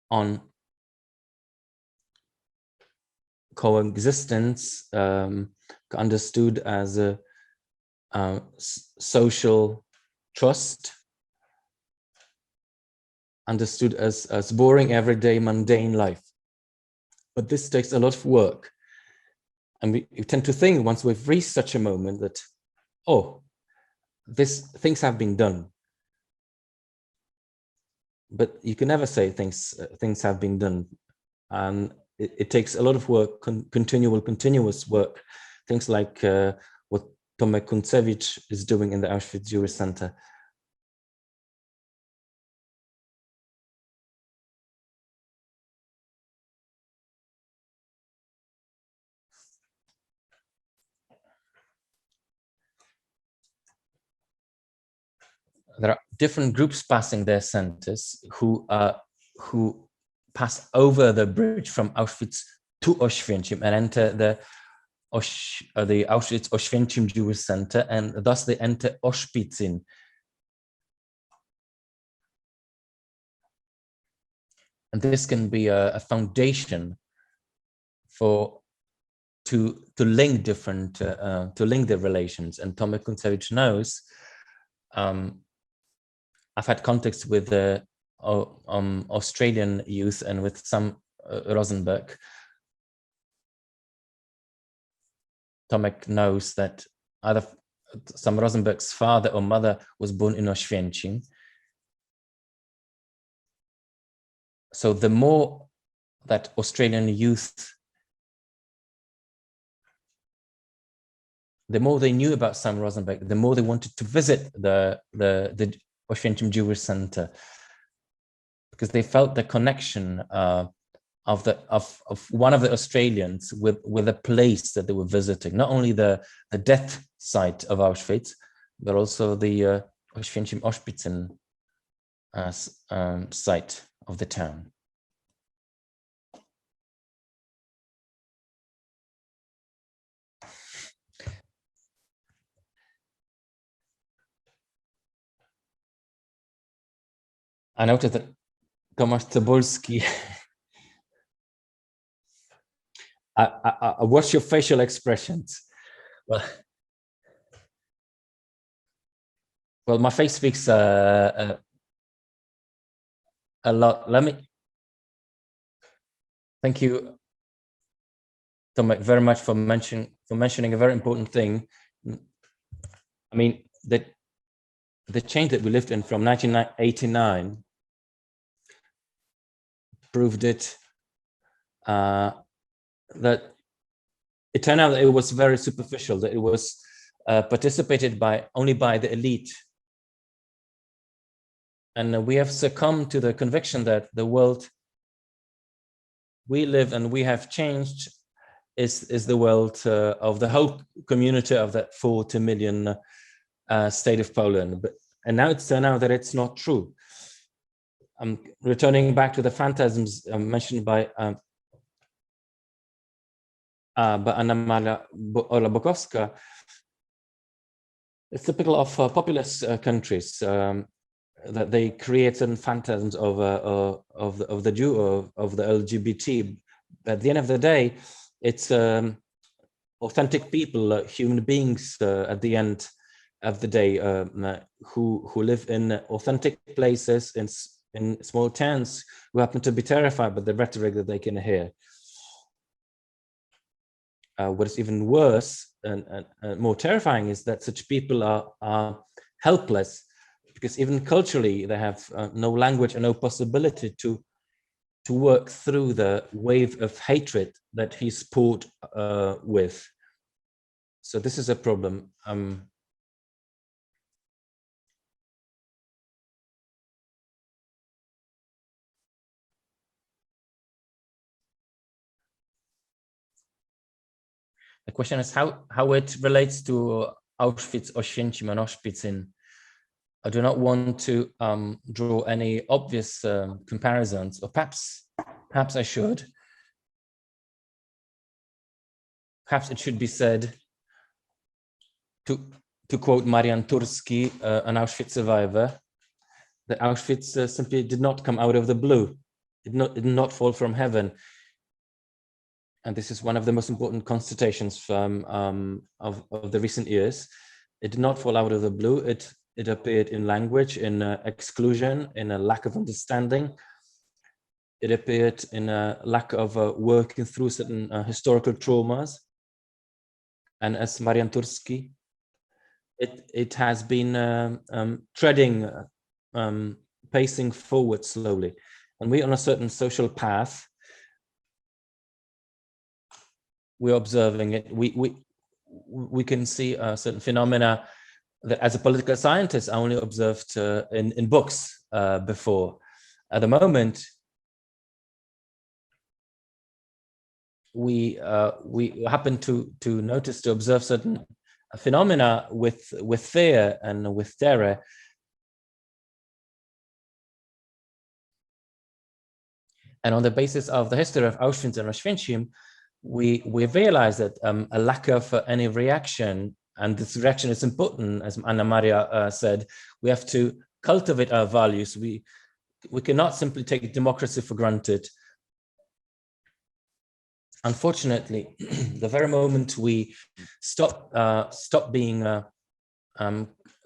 Speaker 1: on coexistence, understood as a social trust, understood as boring, everyday, mundane life. But this takes a lot of work. And we tend to think, once we've reached such a moment, that, oh, things have been done. But you can never say things have been done. And it takes a lot of work, continuous work. Things like what Tomek Kuntsevich is doing in the Auschwitz Jewish Center. There are different groups passing their centers who pass over the bridge from Auschwitz to Oświęcim and enter the Auschwitz Oświęcim Jewish Center, and thus they enter Oshpitzin. And this can be a foundation to link different to link the relations. And Tomek Kuntsevich knows. I've had contacts with the Australian youth and with some Rosenberg. Tomek knows that either some Rosenberg's father or mother was born in Oświęcim. So the more that Australian youth, the more they knew about Sam Rosenberg, the more they wanted to visit the Oświęcim Jewish Center, because they felt the connection of one of the Australians with a place that they were visiting, not only the death site of Auschwitz, but also the Oświęcim Oshpitzin site of the town. I noticed that Tomasz Tsubolski, I watch your facial expressions. Well, my face speaks a lot. Thank you, Tomek, very much for for mentioning a very important thing. I mean, that the change that we lived in from 1989 proved it, that it turned out that it was very superficial, that it was participated only by the elite. And we have succumbed to the conviction that the world we live and we have changed is the world of the whole community of that 40 million state of Poland. And now it's turned out that it's not true. I'm returning back to the phantasms mentioned by Orla-Bukowska. It's typical of populist countries that they create certain phantasms of the Jew, of the LGBT. At the end of the day, it's authentic people, human beings at the end of the day, who live in authentic places, in small towns, who happen to be terrified by the rhetoric that they can hear. What is even worse and more terrifying is that such people are helpless, because even culturally they have no language and no possibility to work through the wave of hatred that he's poured with. So this is a problem. The question is how it relates to Auschwitz, Oświęcim, and Oshpitzin. I do not want to draw any obvious comparisons, or perhaps I should. Perhaps it should be said, to quote Marian Turski, an Auschwitz survivor, that Auschwitz simply did not come out of the blue. It did not fall from heaven. And this is one of the most important constatations from of the recent years. It did not fall out of the blue. It appeared in language, in exclusion, in a lack of understanding. It appeared in a lack of working through certain historical traumas. And as Marian Turski, it has been treading, pacing forward slowly. And we're on a certain social path. We're observing it. We can see certain phenomena that, as a political scientist, I only observed in books before. At the moment, we happen to notice, to observe certain phenomena with fear and with terror. And on the basis of the history of Auschwitz and Oświęcim, we realize that a lack of any reaction, and this reaction is important, as Anna Maria said. We have to cultivate our values. We cannot simply take democracy for granted. Unfortunately, the very moment we stop being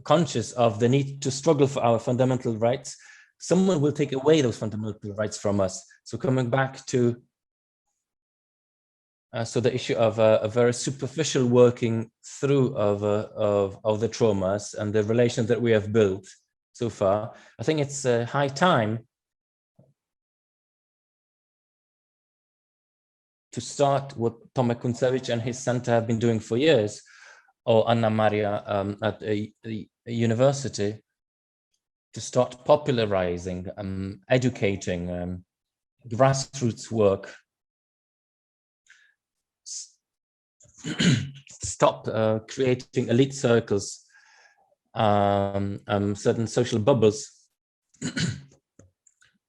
Speaker 1: conscious of the need to struggle for our fundamental rights, someone will take away those fundamental rights from us. So coming back to the issue of a very superficial working through of the traumas and the relations that we have built so far, I think it's high time to start what Tomek Kuntsevich and his center have been doing for years, or Anna Maria at a university, to start popularizing, educating, grassroots work. Stop creating elite circles, certain social bubbles,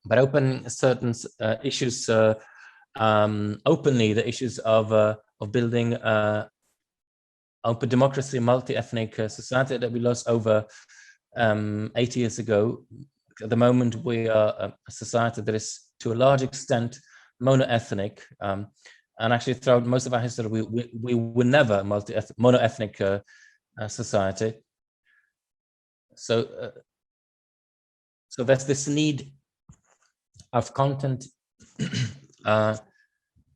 Speaker 1: but open certain issues openly, the issues of building open democracy, multi-ethnic society that we lost over 80 years ago. At the moment, we are a society that is, to a large extent, mono-ethnic. And actually, throughout most of our history, we were never mono-ethnic society. So there's this need of content,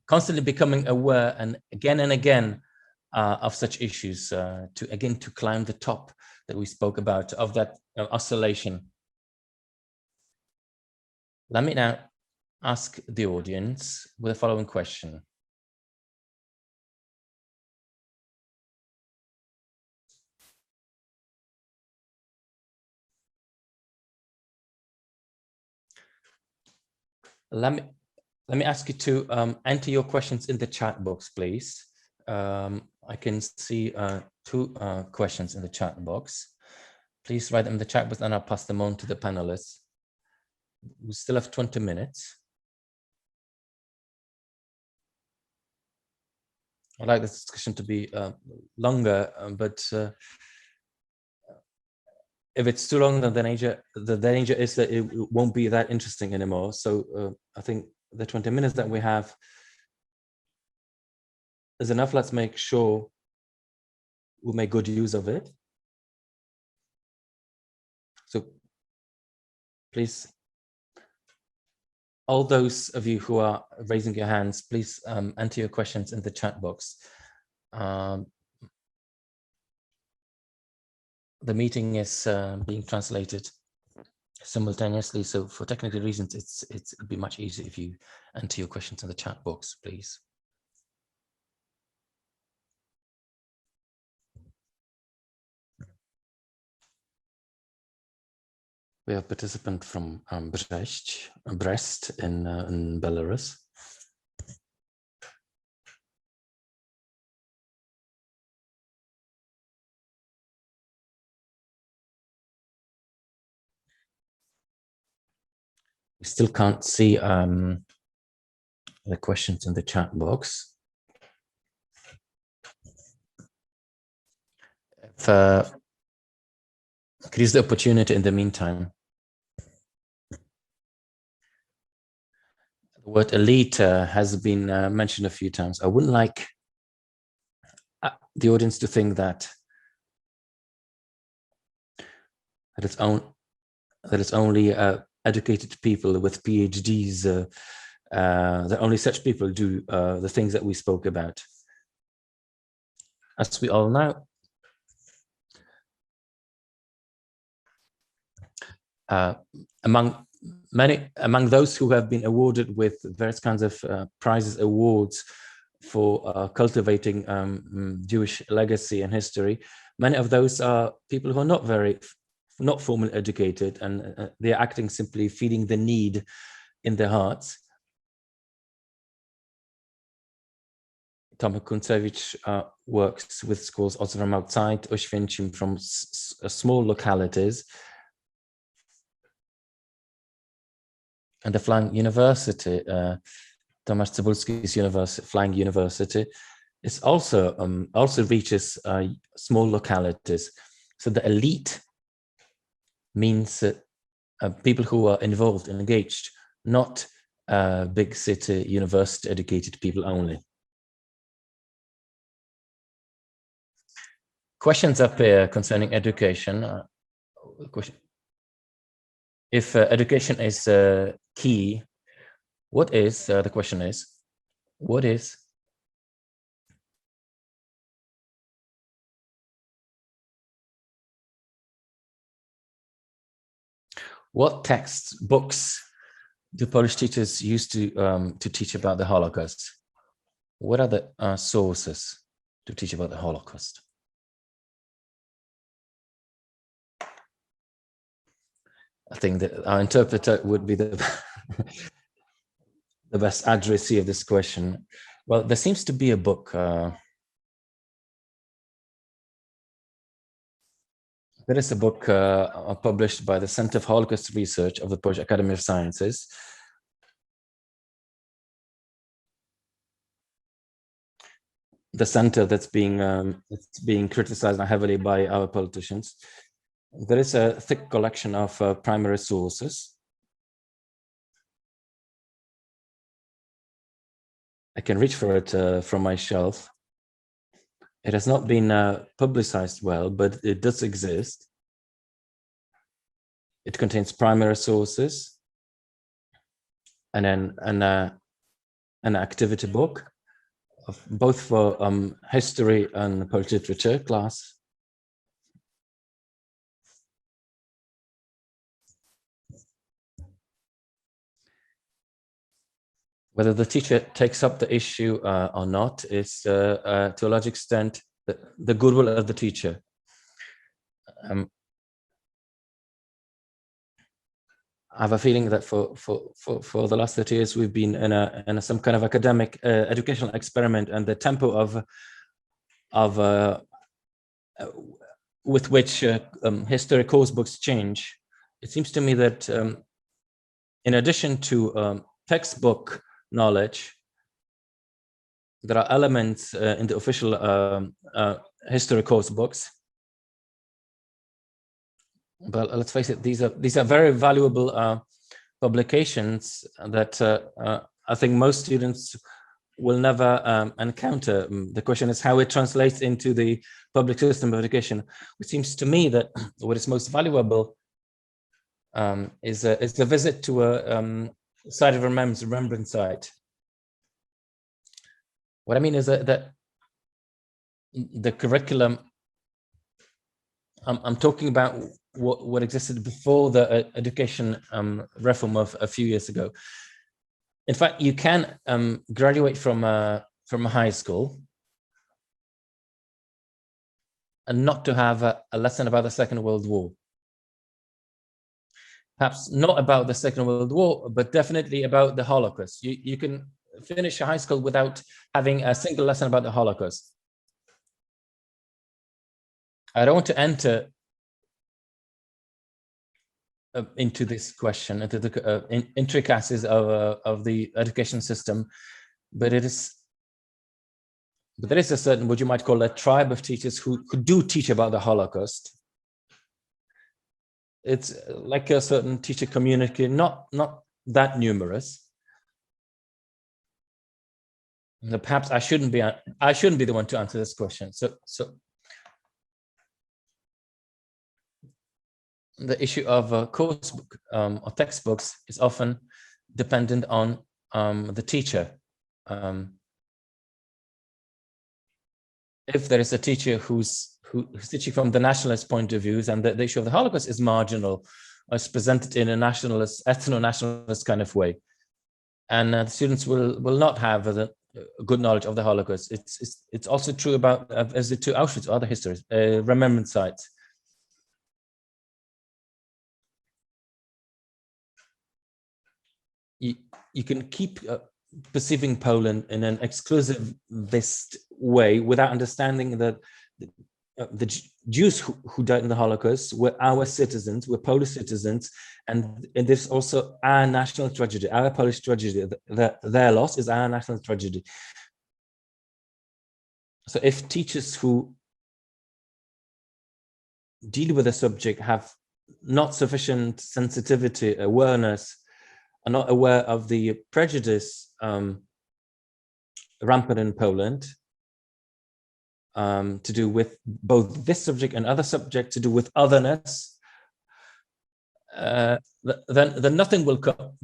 Speaker 1: constantly becoming aware, and again of such issues to climb the top that we spoke about of that oscillation. Let me now ask the audience with the following question. Let me ask you to enter your questions in the chat box, please. I can see two questions in the chat box. Please write them in the chat box and I'll pass them on to the panelists. We still have 20 minutes. I'd like this discussion to be longer, but if it's too long, then the danger is that it won't be that interesting anymore. So I think the 20 minutes that we have is enough. Let's make sure we make good use of it. So please, all those of you who are raising your hands, please enter your questions in the chat box. The meeting is being translated simultaneously, so for technical reasons, it'd be much easier if you enter your questions in the chat box, please. We have a participant from Brest in Belarus. We still can't see the questions in the chat box. If, could use the opportunity in the meantime. The word elite has been mentioned a few times. I wouldn't like the audience to think that it's only educated people with PhDs, that only such people do the things that we spoke about. As we all know, among those who have been awarded with various kinds of prizes, awards for cultivating Jewish legacy and history, many of those are people who are not formally educated, and they're acting simply feeding the need in their hearts. Tomek Kuntsevich works with schools also from outside Oświęcim, from small localities. And the Flying University, Tomasz Tsubolski's Flying University, is also reaches small localities. So the elite means people who are involved and engaged, not big city university educated people only. Questions up here concerning education. Question. If education is key, what is, the question is, what is what texts, books do Polish teachers use to teach about the Holocaust? What are the sources to teach about the Holocaust? I think that our interpreter would be the best addressee of this question. Well, there seems to be a book. There is a book published by the Center of Holocaust Research of the Polish Academy of Sciences. The center that's being criticized heavily by our politicians. There is a thick collection of primary sources. I can reach for it from my shelf. It has not been publicized well, but it does exist. It contains primary sources and then an activity book, both for history and Polish literature class. Whether the teacher takes up the issue or not is to a large extent the goodwill of the teacher. I have a feeling that for the last 30 years we've been in a some kind of academic educational experiment, and the tempo with which history course books change. It seems to me that in addition to textbook knowledge, there are elements in the official history course books. But let's face it, these are very valuable publications that I think most students will never encounter. The question is how it translates into the public system of education. It seems to me that what is most valuable is a visit to a site of remembrance site. What I mean is that the curriculum, I'm talking about what existed before the education reform of a few years ago. In fact, you can graduate from a high school and not to have a lesson about the Second World War. Perhaps not about the Second World War, but definitely about the Holocaust. You can finish a high school without having a single lesson about the Holocaust. I don't want to enter into this question, into the intricacies of the education system, but there is a certain, what you might call a tribe of teachers who do teach about the Holocaust. It's like a certain teacher community, not that numerous. Perhaps I shouldn't be the one to answer this question. So the issue of a course book or textbooks is often dependent on the teacher. If there is a teacher who's teaching from the nationalist point of views, and the issue of the Holocaust is marginal, or is presented in a nationalist, ethno-nationalist kind of way, and the students will not have a good knowledge of the Holocaust. It's also true about a visit to Auschwitz or other histories, remembrance sites. You can keep perceiving Poland in an exclusivist way without understanding that the Jews who died in the Holocaust were our citizens, were Polish citizens, and this also our national tragedy, our Polish tragedy. Their loss is our national tragedy. So if teachers who deal with the subject have not sufficient sensitivity, awareness, are not aware of the prejudice rampant in Poland, to do with both this subject and other subject, to do with otherness, then nothing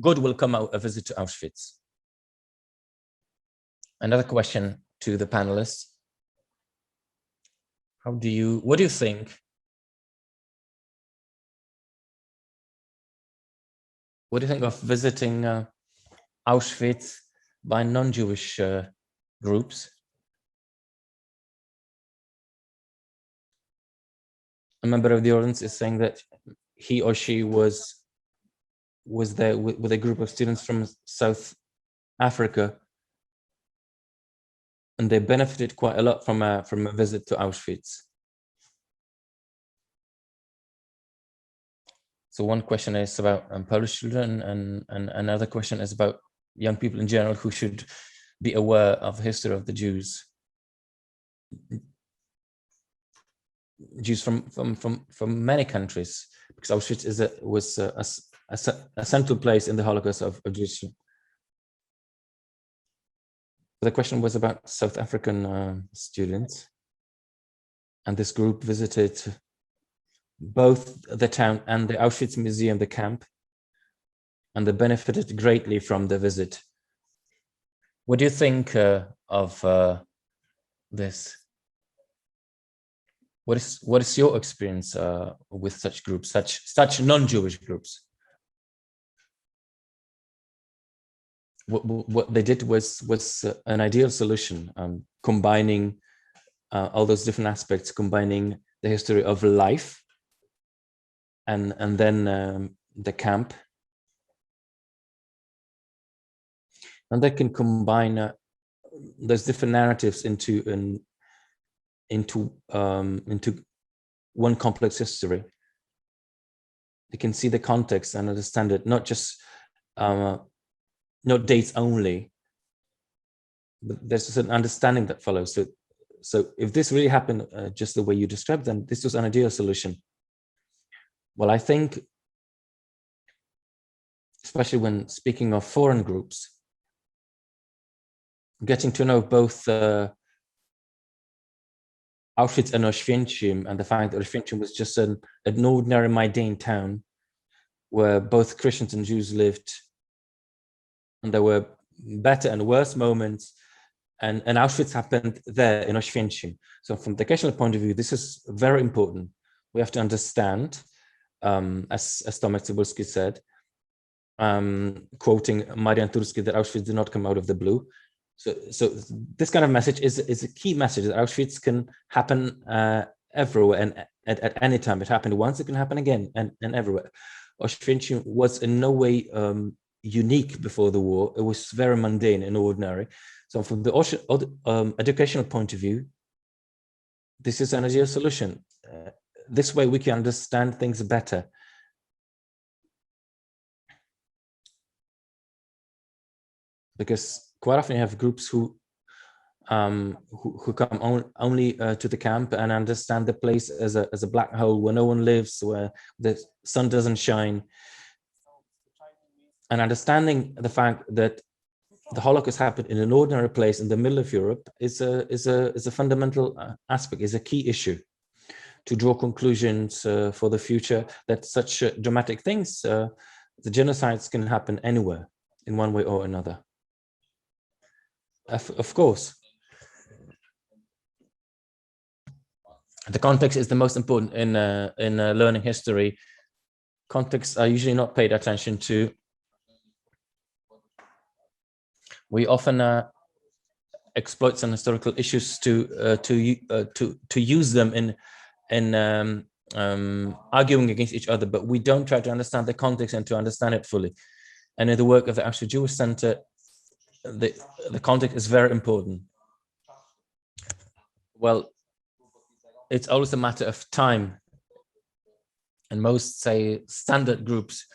Speaker 1: good will come out of a visit to Auschwitz. Another question to the panelists: what do you think? What do you think of visiting Auschwitz by non-Jewish groups? A member of the audience is saying that he or she was there with a group of students from South Africa, and they benefited quite a lot from a visit to Auschwitz. So one question is about Polish children, and another question is about young people in general who should be aware of the history of the Jews. Jews from many countries, because Auschwitz was a central place in the Holocaust of Jews. The question was about South African students, and this group visited both the town and the Auschwitz Museum, the camp, and they benefited greatly from the visit. What do you think of this. What is your experience with such groups, such non-Jewish groups? What they did was an ideal solution, combining all those different aspects, combining the history of life and then the camp, and they can combine those different narratives into one complex history. They can see the context and understand it, not just not dates only, but there's an understanding that follows. So if this really happened just the way you described, then this was an ideal solution. Well, I think, especially when speaking of foreign groups, getting to know both Auschwitz and Oświęcim, and the fact that Oświęcim was just an ordinary Mundane town where both Christians and Jews lived, and there were better and worse moments, and Auschwitz happened there in Oświęcim. So from the educational point of view, this is very important. We have to understand, as Tomek Tsubolski said, quoting Marian Turski, that Auschwitz did not come out of the blue. So this kind of message is a key message, that Auschwitz can happen everywhere and at any time. It happened once, it can happen again and everywhere. Oświęcim was in no way unique before the war. It was very mundane and ordinary. So from the educational point of view, this is an ideal solution. This way we can understand things better. Because quite often you have groups who come only to the camp and understand the place as a black hole where no one lives, where the sun doesn't shine. And understanding the fact that the Holocaust happened in an ordinary place in the middle of Europe is a fundamental aspect, is a key issue to draw conclusions for the future, that such dramatic things, the genocides can happen anywhere in one way or another. Of course, the context is the most important in learning history. Contexts are usually not paid attention to. We often exploit some historical issues to use them in arguing against each other, but we don't try to understand the context and to understand it fully. And in the work of the Auschwitz Jewish Center, the context is very important. Well, it's always a matter of time, and most, say, standard groups,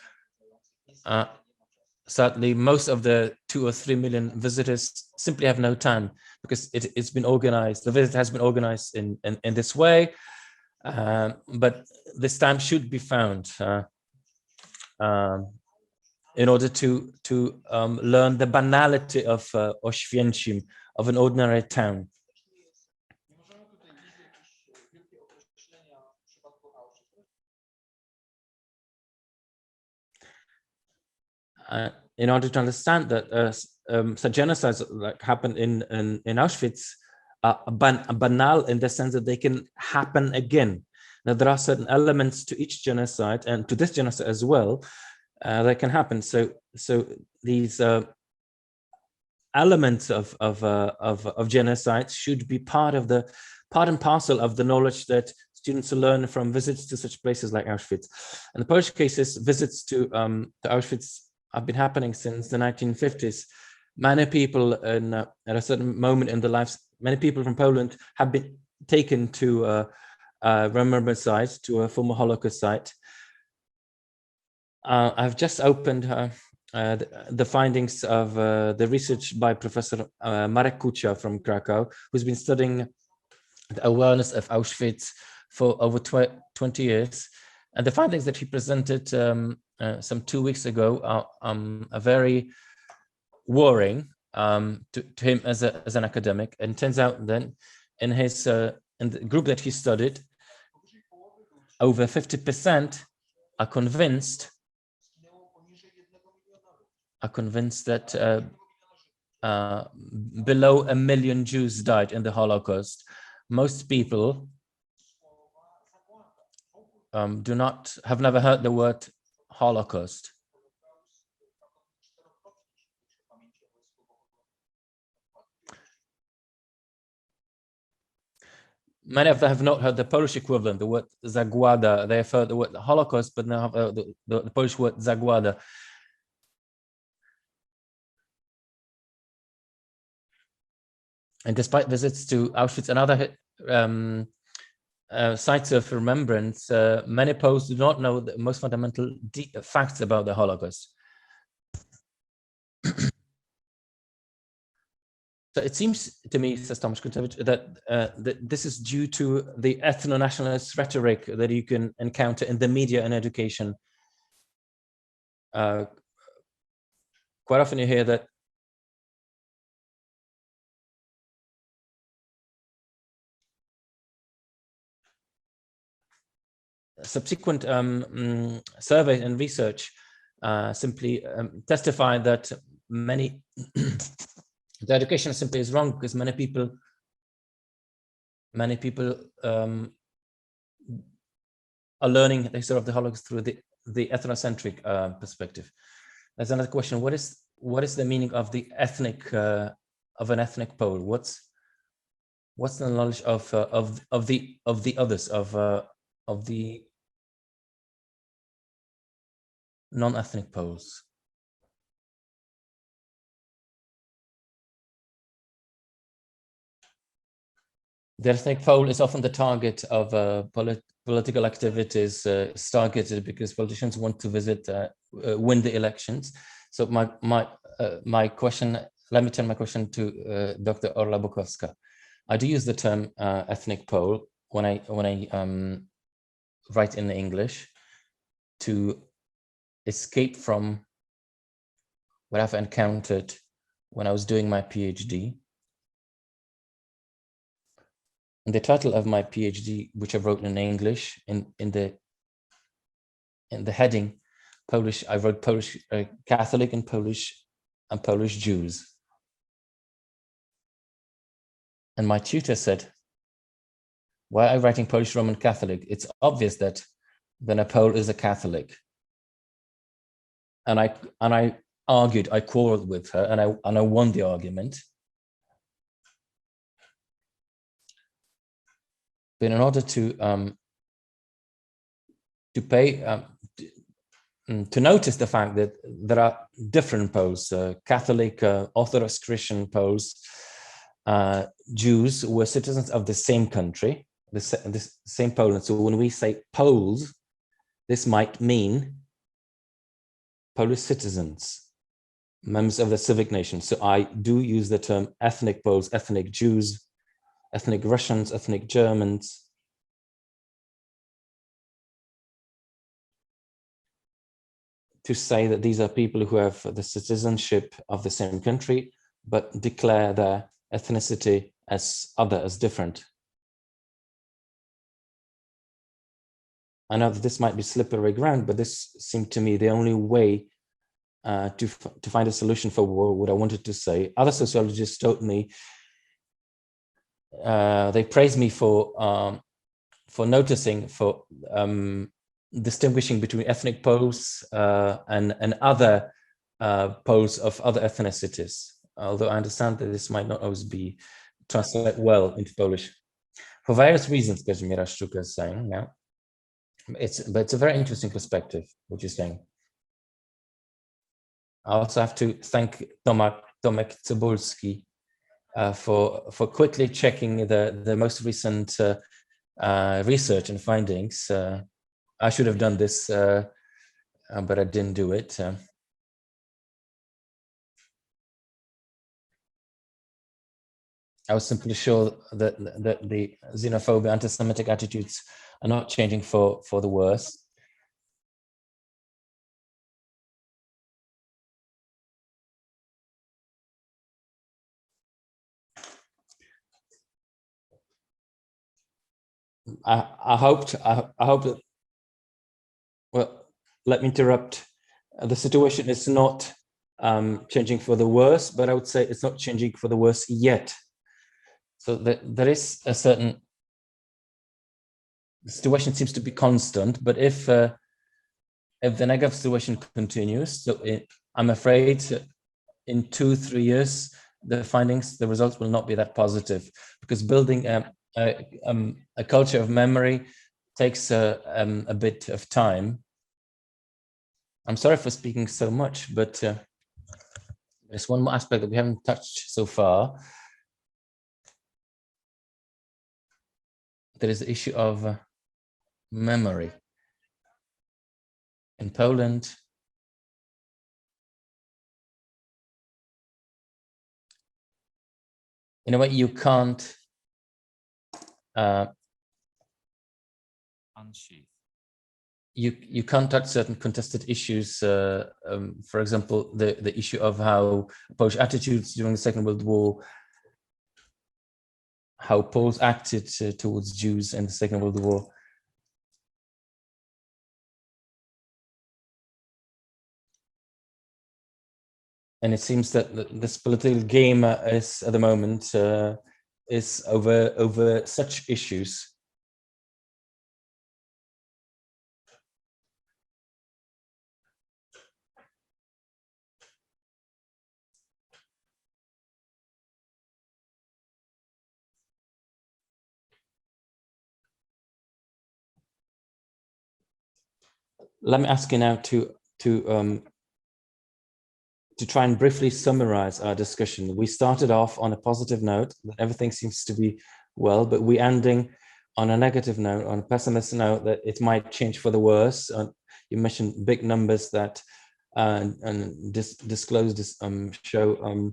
Speaker 1: sadly, most of the 2 or 3 million visitors simply have no time, because it's been organized. The visit has been organized in this way, but this time should be found in order to learn the banality of Oświęcim, of an ordinary town. In order to understand that such genocides like happened in Auschwitz are banal in the sense that they can happen again. Now, there are certain elements to each genocide, and to this genocide as well, that can happen. So these elements of genocide should be part and parcel of the knowledge that students learn from visits to such places like Auschwitz. In the Polish cases, visits to Auschwitz have been happening since the 1950s. Many people at a certain moment in their lives, many people from Poland have been taken to a remembrance site, to a former Holocaust site. I've just opened the findings of the research by Professor Marek Kucia from Krakow, who's been studying the awareness of Auschwitz for over 20 years. And the findings that he presented some 2 weeks ago are very worrying to him as an academic. And it turns out then in the group that he studied, over 50% are convinced that below 1 million Jews died in the Holocaust. Most people have never heard the word Holocaust. Many of them have not heard the Polish equivalent, the word zagłada. They have heard the word Holocaust, but now have the Polish word zagłada. And despite visits to Auschwitz and other sites of remembrance, many Poles do not know the most fundamental facts about the Holocaust. So it seems to me, says Tomasz Kuntewicz, that this is due to the ethno-nationalist rhetoric that you can encounter in the media and education. Quite often you hear that subsequent surveys and research simply testify that the education simply is wrong, because many people are learning the history of the Holocaust through the ethnocentric perspective. There's another question: what is the meaning of the ethnic of an ethnic Pole? What's the knowledge of the others, of the non-ethnic Poles? The ethnic Pole is often the target of political activities targeted because politicians want to win the elections. So my question, let me turn my question to Dr. Orla-Bukowska. I do use the term ethnic Pole when I write in English to escape from what I've encountered when I was doing my PhD. And the title of my PhD, which I wrote in English, in the heading Polish, I wrote Polish Catholic and Polish Jews. And my tutor said, "Why are you writing Polish Roman Catholic? It's obvious that then a Pole is a Catholic." And I argued, I quarreled with her, and I won the argument. But in order to notice the fact that there are different Poles, Catholic, Orthodox Christian Poles, Jews who were citizens of the same country, the same Poland. So when we say Poles, this might mean Polish citizens, members of the civic nation. So I do use the term ethnic Poles, ethnic Jews, ethnic Russians, ethnic Germans. To say that these are people who have the citizenship of the same country, but declare their ethnicity as other, as different. I know that this might be slippery ground, but this seemed to me the only way to find a solution for what I wanted to say. Other sociologists told me, they praised me for noticing, for distinguishing between ethnic Poles and other Poles of other ethnicities. Although I understand that this might not always be translated well into Polish. For various reasons, Kazimierza Szczuka is saying, yeah. But it's a very interesting perspective, what you're saying. I also have to thank Tomek Tsubolski for quickly checking the most recent research and findings. I should have done this, but I didn't do it. I was simply sure that the xenophobic, anti-Semitic attitudes are not changing for the worse. I hope that, well, let me interrupt. The situation is not changing for the worse, but I would say it's not changing for the worse yet. So there is a certain situation seems to be constant, but if the negative situation continues, so I'm afraid in 2-3 years, the results will not be that positive, because building a culture of memory takes a bit of time. I'm sorry for speaking so much, but there's one more aspect that we haven't touched so far. There is the issue of memory. In Poland, in a way, you can't unsheath. You can't touch certain contested issues. For example, the issue of how Polish attitudes during the Second World War, how Poles acted towards Jews in the Second World War. And it seems that this political game is at the moment is over such issues. Let me ask you now to try and briefly summarize our discussion. We started off on a positive note, that everything seems to be well, but we're ending on a negative note, on a pessimist note, that it might change for the worse. You mentioned big numbers that disclose this, show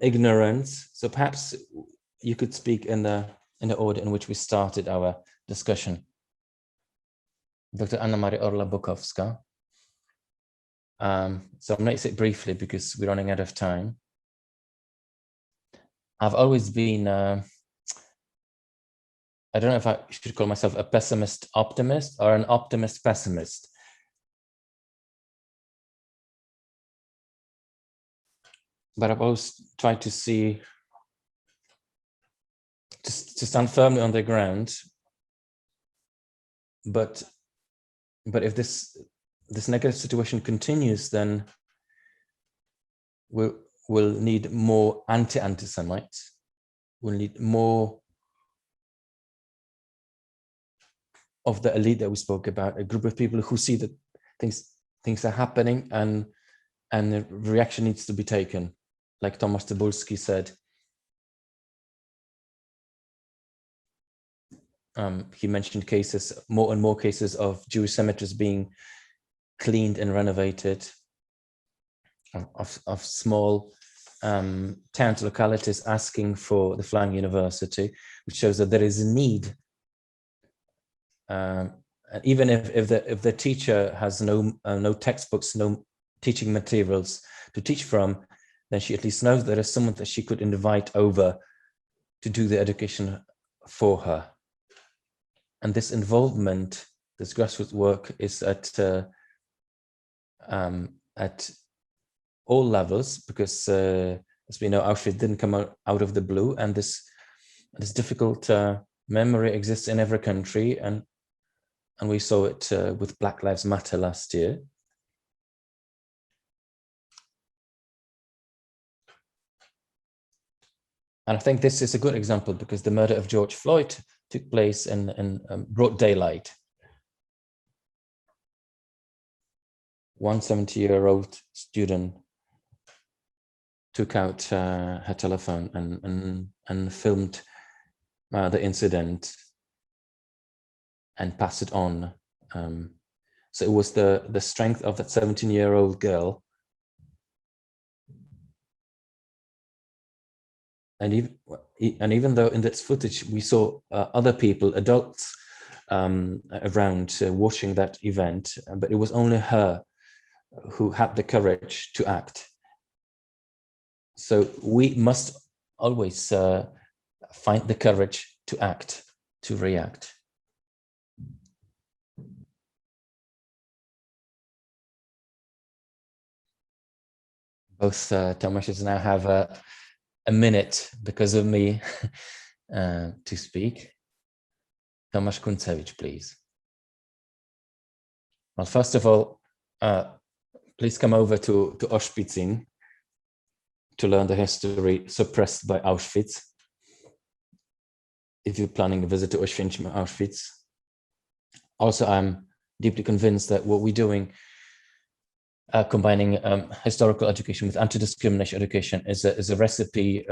Speaker 1: ignorance. So perhaps you could speak in the order in which we started our discussion. Dr. Anna Maria Orla-Bukowska. So I'm going to say it briefly because we're running out of time. I've always been, I don't know if I should call myself a pessimist optimist or an optimist pessimist. But I've always tried to see, to stand firmly on the ground. But if this negative situation continues, then we'll need more anti-Semites. We'll need more of the elite that we spoke about, a group of people who see that things are happening and the reaction needs to be taken. Like Thomas Tsubolski said, he mentioned cases, more and more cases of Jewish cemeteries being cleaned and renovated, of small towns, localities asking for the Flying University, which shows that there is a need. And even if the teacher has no textbooks, no teaching materials to teach from, then she at least knows there is someone that she could invite over to do the education for her. And this involvement, this grassroots work, is at all levels, because as we know, Auschwitz didn't come out of the blue, and this difficult memory exists in every country, and we saw it with Black Lives Matter last year. And I think this is a good example, because the murder of George Floyd took place in broad daylight. One 70-year-old student took out her telephone and filmed the incident and passed it on. So it was the strength of that 17-year-old girl. And even though in that footage we saw other people, adults around watching that event, but it was only her who had the courage to act. So we must always find the courage to act, to react. Both Tomashes now have a minute because of me to speak. Tomasz Kuntsevich, please. Well, first of all, please come over to Oshpitzin to learn the history suppressed by Auschwitz. If you're planning a visit to Oświęcim, Auschwitz. Also, I'm deeply convinced that what we're doing, combining historical education with anti-discrimination education, is a recipe,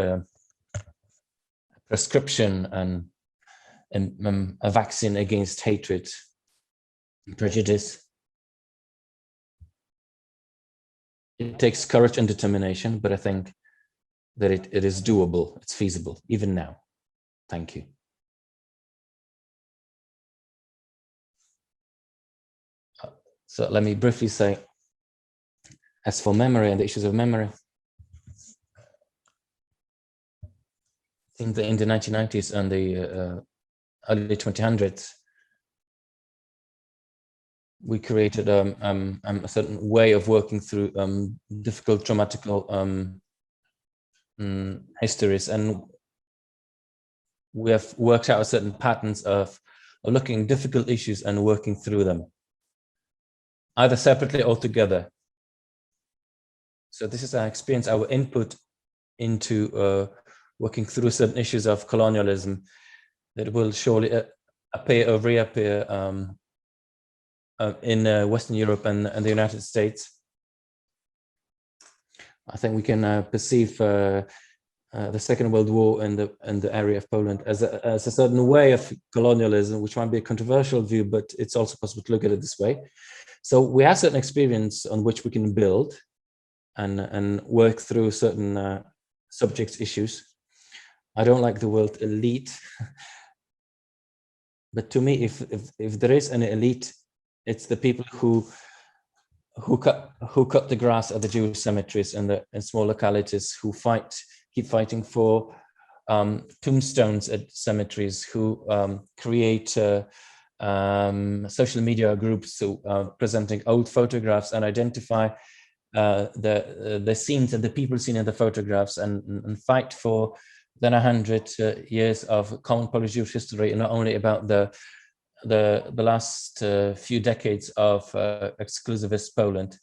Speaker 1: prescription, and a vaccine against hatred, prejudice. It takes courage and determination, but I think that it is doable, it's feasible, even now. Thank you. So let me briefly say, as for memory and the issues of memory, in the 1990s and the early 2000s, we created a certain way of working through difficult, traumatical histories, and we have worked out certain patterns of looking at difficult issues and working through them, either separately or together. So this is our experience, our input into working through certain issues of colonialism that will surely appear or reappear in Western Europe and the United States. I think we can perceive the Second World War in the area of Poland as a certain way of colonialism, which might be a controversial view, but it's also possible to look at it this way. So we have certain experience on which we can build and work through certain subjects, issues. I don't like the word elite, but to me, if there is an elite, it's the people who cut the grass at the Jewish cemeteries and in small localities, who keep fighting for tombstones at cemeteries, who create social media groups presenting old photographs and identify the scenes and the people seen in the photographs, and fight for then 100 years of common Polish Jewish history, and not only about the last few decades of exclusivist Poland.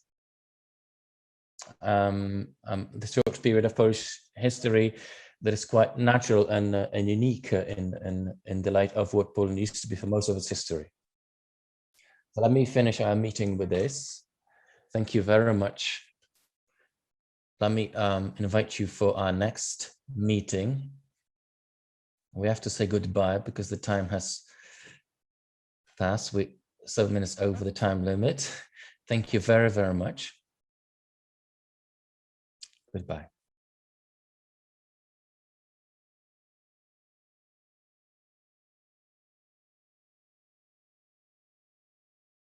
Speaker 1: The short period of Polish history that is quite natural and unique in the light of what Poland used to be for most of its history. So let me finish our meeting with this. Thank you very much. Let me invite you for our next meeting. We have to say goodbye because the time has passed. We're 7 minutes over the time limit. Thank you very, very much. Goodbye.